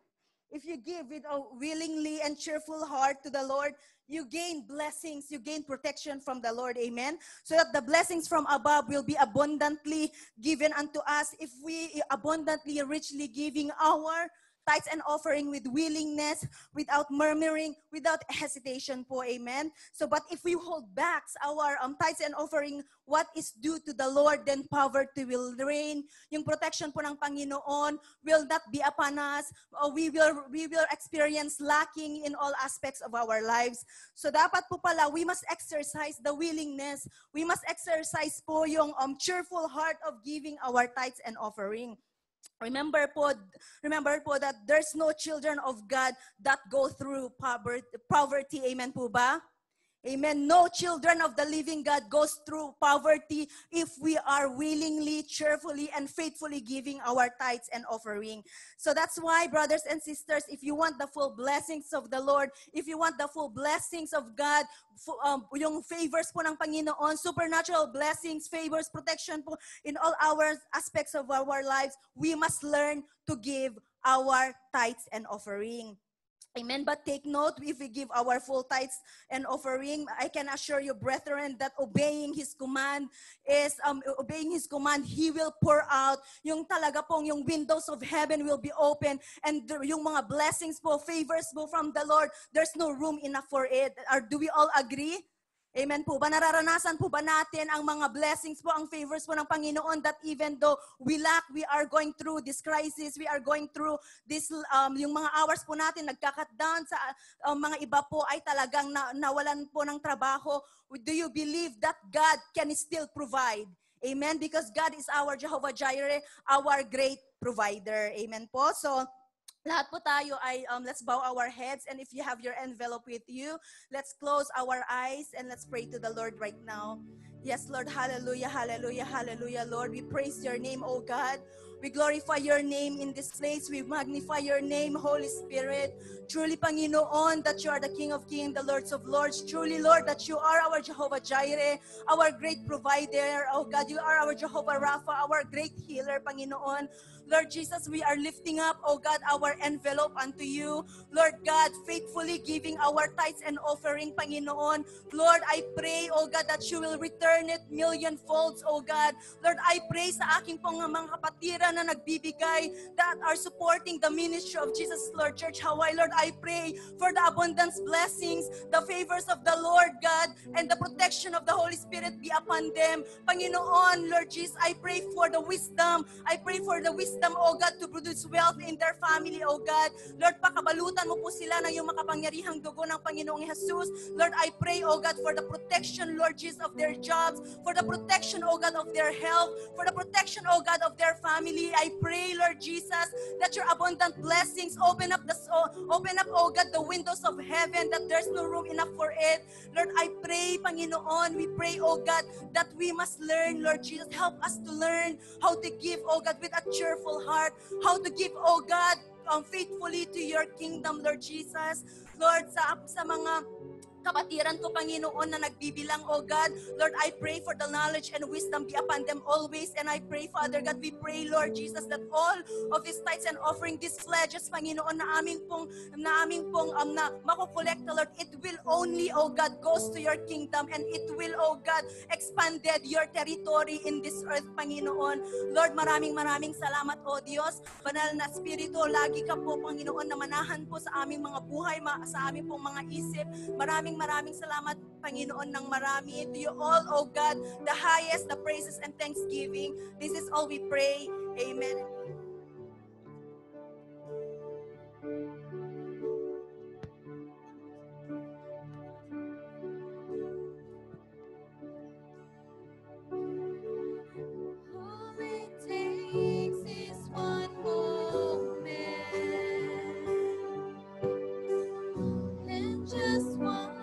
with a willingly and cheerful heart to the Lord, you gain blessings, you gain protection from the Lord. Amen. So that the blessings from above will be abundantly given unto us if we abundantly, richly giving our tithes and offering with willingness, without murmuring, without hesitation po. Amen. So, but if we hold back our tithes and offering what is due to the Lord, then poverty will reign. Yung protection po ng Panginoon will not be upon us. We will experience lacking in all aspects of our lives. So, dapat po pala, we must exercise the willingness. We must exercise po yung cheerful heart of giving our tithes and offering. Remember po that there's no children of God that go through poverty. Amen po ba? Amen. No children of the living God goes through poverty if we are willingly, cheerfully, and faithfully giving our tithes and offering. So that's why, brothers and sisters, if you want the full blessings of the Lord, if you want the full blessings of God, yung favors po ng Panginoon, supernatural blessings, favors, protection po in all our aspects of our lives, we must learn to give our tithes and offering. Amen. But take note, if we give our full tithes and offering, I can assure you, brethren, that obeying His command, He will pour out yung talaga pong yung windows of heaven will be open, and yung mga blessings po, favors po from the Lord, there's no room enough for it. Do we all agree? Amen po ba? Nararanasan po ba natin ang mga blessings po, ang favors po ng Panginoon, that even though we lack, we are going through this crisis, we are going through this, yung mga hours po natin, nagka-cut down sa mga iba po ay talagang nawalan po ng trabaho. Do you believe that God can still provide? Amen? Because God is our Jehovah Jireh, our great provider. Amen po? So, lahat po tayo ay, let's bow our heads, and if you have your envelope with you, let's close our eyes and let's pray to the Lord right now. Yes, Lord, hallelujah, hallelujah, hallelujah, Lord. We praise your name, oh God. We glorify your name in this place. We magnify your name, Holy Spirit. Truly, Panginoon, that you are the King of Kings, the Lords of Lords. Truly, Lord, that you are our Jehovah Jireh, our great provider. Oh God, you are our Jehovah Rapha, our great healer, Panginoon. Lord Jesus, we are lifting up, oh God, our envelope unto you. Lord God, faithfully giving our tithes and offering, Panginoon. Lord, I pray, oh God, that you will return it million-folds, oh God. Lord, I pray sa aking pong mga kapatiran na nagbibigay, that are supporting the ministry of Jesus, Lord Church Hawaii. Lord, I pray for the abundance blessings, the favors of the Lord God, and the protection of the Holy Spirit be upon them. Panginoon, Lord Jesus, I pray for the wisdom. I pray for the wisdom, oh God, to produce wealth in their family, oh God. Lord, pakabalutan mo po sila ng iyong makapangyarihang dugo ng Panginoong Jesus. Lord, I pray, oh God, for the protection, Lord Jesus, of their jobs, for the protection, oh God, of their health, for the protection, oh God, of their family, abundantly. I pray, Lord Jesus, that your abundant blessings open up, oh God, the windows of heaven, that there's no room enough for it. Lord, I pray, Panginoon, we pray, oh God, that we must learn, Lord Jesus. Help us to learn how to give, oh God, with a cheerful heart, how to give, oh God, faithfully to your kingdom, Lord Jesus. Lord, sa mga kapatiran ko, Panginoon, na nagbibilang, oh God. Lord, I pray for the knowledge and wisdom be upon them always. And I pray, Father God, we pray, Lord Jesus, that all of these tithes and offering, these pledges, Panginoon, na aming pong na makukolekta, Lord, it will only, oh God, goes to your kingdom, and it will, oh God, expanded your territory in this earth, Panginoon. Lord, maraming salamat, oh Diyos. Banal na Espiritu, lagi ka po, Panginoon, na manahan po sa aming mga buhay, sa aming pong mga isip. Maraming salamat, Panginoon, ng marami. To you all, oh God, the highest, the praises and thanksgiving. This is all we pray. Amen. All it takes is one moment and just one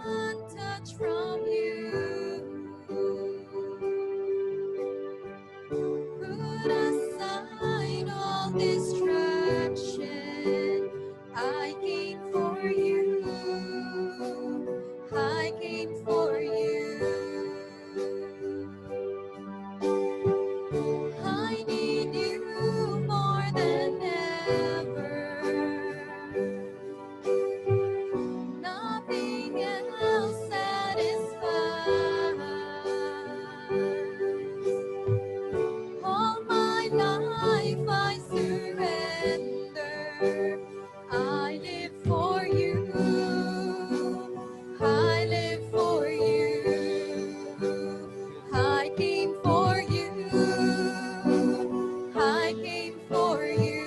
touch from you. Put aside all distraction. I came for you. I came for you. I need you more than ever. Nothing else satisfies. All my life I surrender. I live for you. I live for you. I came for you. I came for you.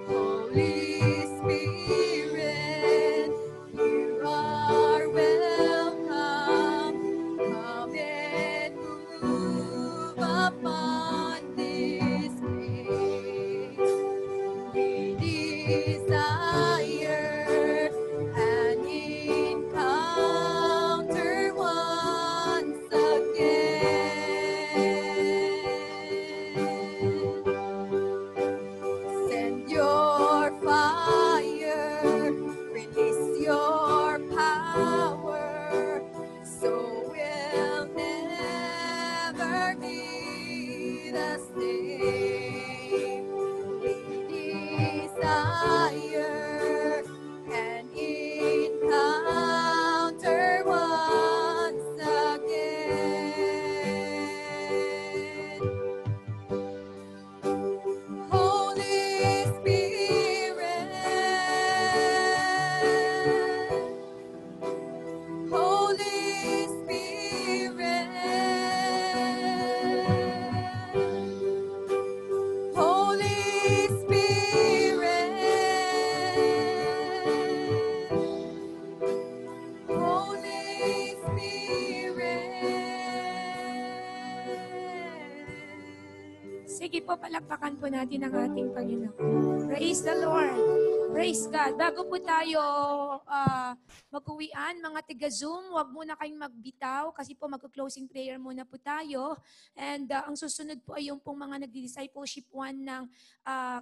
Holy Spirit, you are welcome. Come and move upon this place. We desire an encounter once again. Send your fire, release your power, so we'll never be the same. We desire an encounter once again. Holy Spirit, Holy Spirit, Holy Spirit, Holy Spirit. Sige po, palakpakan po natin ang ating Panginoon. Praise the Lord. Praise God. Bago po tayo mag-uwian, mga taga-Zoom, huwag muna kayong magbitaw kasi po mag-closing prayer muna po tayo. And ang susunod po ay yung pong mga nagdi-discipleship 1 ng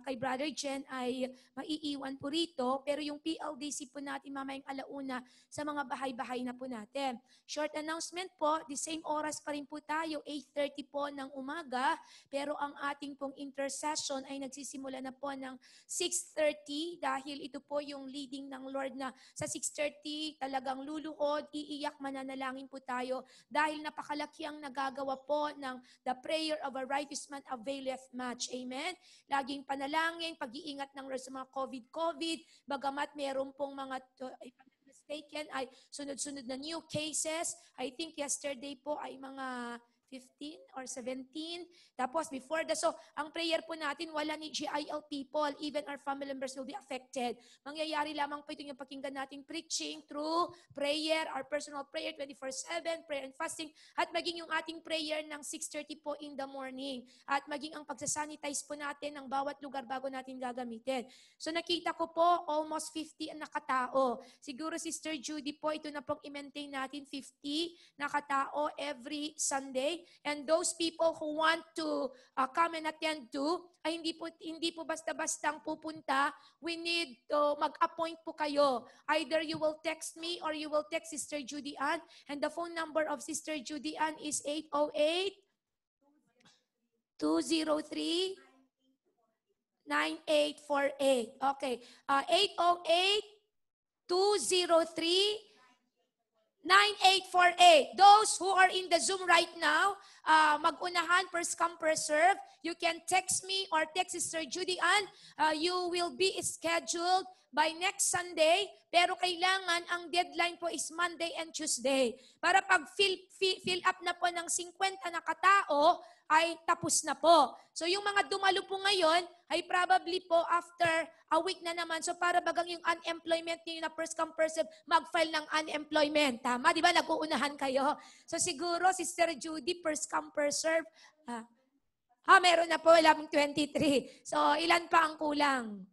kay Brother Jen ay maiiwan po rito. Pero yung PLDC po natin mamayang alauna sa mga bahay-bahay na po natin. Short announcement po, the same oras pa rin po tayo, 8:30 po ng umaga. Pero ang ating pong intercession ay nagsisimula na po ng 6:30 dahil ito po yung leading ng Lord na sa 6:30 talagang luluhod, iiyak, mananalangin po tayo dahil napakalaki ang nagagawa po ng the prayer of a righteous man availeth much. Amen? Laging panalangin, pag-iingat ng Lord sa mga COVID, bagamat meron pong mga mistaken ay sunod-sunod na new cases. I think yesterday po ay mga 15 or 17. Tapos before so ang prayer po natin, wala ni GIL people, even our family members will be affected. Mangyayari lamang po ito yung pakinggan nating preaching through prayer, our personal prayer, 24/7, prayer and fasting, at maging yung ating prayer ng 6:30 po in the morning. At maging ang pagsasanitize po natin ng bawat lugar bago natin gagamitin. So nakita ko po, almost 50 ang nakatao. Siguro Sister Judy po, ito na pong i-maintain natin, 50 nakatao every Sunday. And those people who want to come and attend to, ay hindi po basta-bastang pupunta. We need to mag-appoint po kayo. Either you will text me or you will text Sister Judy Ann. And the phone number of Sister Judy Ann is 808-203-9848. Okay. 808-203-9848. Those who are in the Zoom right now, mag-unahan, first come, first serve. You can text me or text Sister Judy Ann. You will be scheduled by next Sunday, pero kailangan ang deadline po is Monday and Tuesday. Para pag fill up na po ng 50 na katao, ay tapos na po. So yung mga dumalo po ngayon, ay probably po after a week na naman. So para bagang yung unemployment niyo na first come first serve, mag-file ng unemployment. Tama? Di ba? Nag-uunahan kayo. So siguro, Sister Judy, first come first serve. Meron na po, labing 23. So ilan pa ang kulang?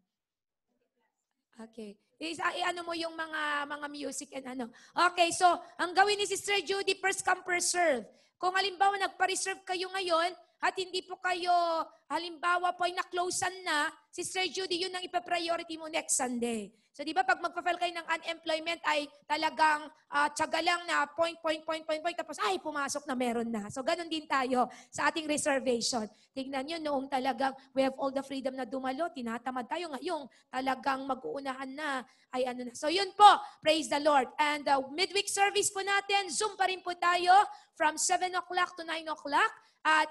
Okay. Ano mo yung mga music and ano. Okay, so ang gawin ni Sister Judy, first come first serve. Kung halimbawa nagpa-reserve kayo ngayon at hindi po kayo, halimbawa po ay na-closean na, Sister Judy, yun ang ipa-priority mo next Sunday. So di ba pag magpa-file kayo ng unemployment ay talagang tiyaga lang na point, tapos ay pumasok na meron na. So ganun din tayo sa ating reservation. Tingnan nyo noong talagang we have all the freedom na dumalo, tinatamad tayo ngayong talagang mag-uunahan na ay ano na. So yun po, praise the Lord. And midweek service po natin, Zoom pa rin po tayo from 7 o'clock to 9 o'clock. At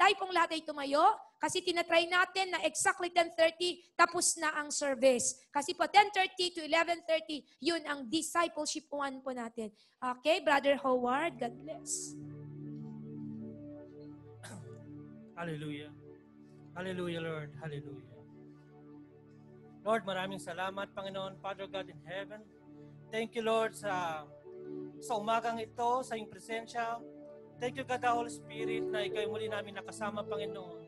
tayo pong lahat ay tumayo kasi tinatry natin na exactly 10:30 tapos na ang service. Kasi po 10:30 to 11:30, yun ang discipleship 1 po natin. Okay, Brother Howard, God bless. Hallelujah. Hallelujah, Lord. Hallelujah. Lord, maraming salamat, Panginoon, Father God in heaven. Thank you, Lord, sa umagang ito, sa iyong presensya. Thank you, God, the Holy Spirit, na ikaw muli namin nakasama, Panginoon.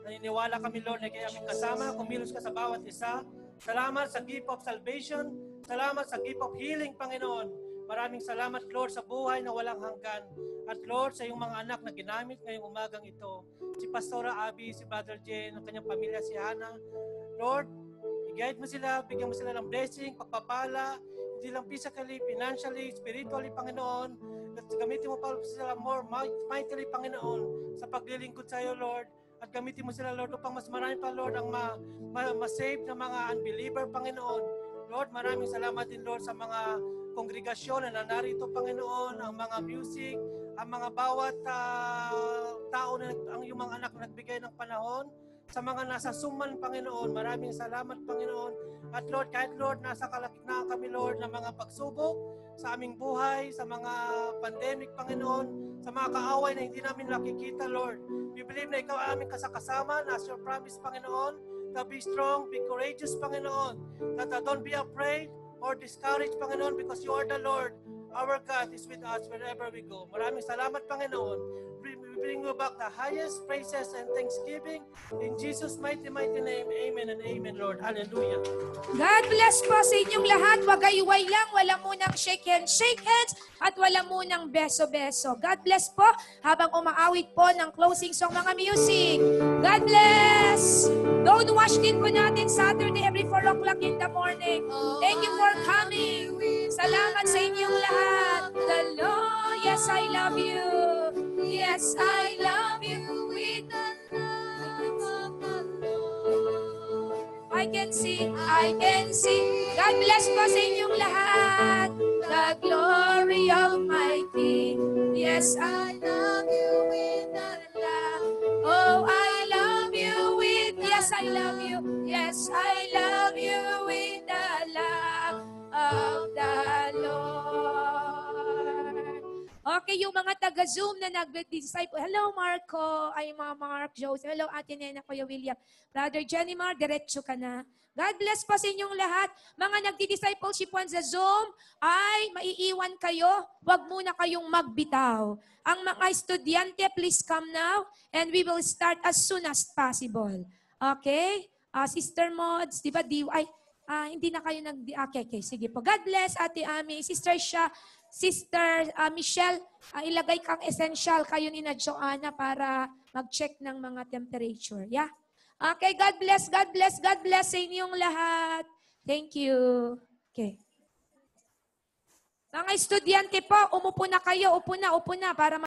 Naniniwala kami, Lord, na ikaw aming kasama, kumilos ka sa bawat isa. Salamat sa gift of salvation. Salamat sa gift of healing, Panginoon. Maraming salamat, Lord, sa buhay na walang hanggan. At Lord, sa iyong mga anak na ginamit ngayong umagang ito. Si Pastora Abby, si Brother Jen, ang kanyang pamilya, si Hannah. Lord, i-guide mo sila, bigyan mo sila ng blessing, pagpapala, hindi lang physically, financially, spiritually, Panginoon. At gamitin mo pa sila more mightily, Panginoon, sa paglilingkod sa iyo, Lord. At gamitin mo sila, Lord, upang mas marami pa, Lord, ang ma-save na mga unbeliever, Panginoon. Lord, maraming salamat din, Lord, sa mga kongregasyon na narito, Panginoon, ang mga music, ang mga bawat tao na ang iyong mga anak na nagbigay ng panahon, sa mga nasa suman, Panginoon, maraming salamat, Panginoon. At Lord, kahit Lord, nasa kalagitnaan kami, Lord, ng mga pagsubok sa aming buhay, sa mga pandemic, Panginoon, sa mga kaaway na hindi namin nakikita, Lord. We believe na ikaw ang aming kasama, na as your promise, Panginoon, to be strong, be courageous, Panginoon. That don't be afraid or discouraged, Panginoon, because you are the Lord. Our God is with us wherever we go. Maraming salamat, Panginoon. We bring you back the highest praises and thanksgiving. In Jesus' mighty name, amen and amen, Lord. Hallelujah. God bless po sa inyong lahat. Wagayway lang, wala munang shake hands, at wala munang beso-beso. God bless po habang umaawit po ng closing song mga music. God bless! Don't watch din po natin Saturday every 4 o'clock in the morning. Thank you for coming. Salamat sa inyong lahat. The Lord, yes, I love you. Yes, I love you with the love of the Lord. I can see. God bless po sa inyong lahat. The glory of my King. Yes, I love you with the love. Oh, I love you with, yes, I love you. Yes, I love you with the love of the Lord. Okay. Okay, yung mga taga-Zoom na nag-disciple. Hello, Marco. Ay, mga Mark, Joseph. Hello, Ate Nena, Kuya William. Brother Jenny Mar, diretso ka na. God bless po sa inyong lahat. Mga nagdi-discipleship sa Zoom, ay maiiwan kayo. Huwag muna kayong magbitaw. Ang mga estudyante, please come now and we will start as soon as possible. Okay? Sister Mods, di ba? Hindi na kayo okay, sige po. God bless, Ate Ami. Sister Michelle, ilagay kang essential kayo ni na Joanna para mag-check ng mga temperature. Yeah? Okay, God bless, God bless, God bless sa inyong lahat. Thank you. Okay. Mga estudyante po, umupo na kayo. Upo na para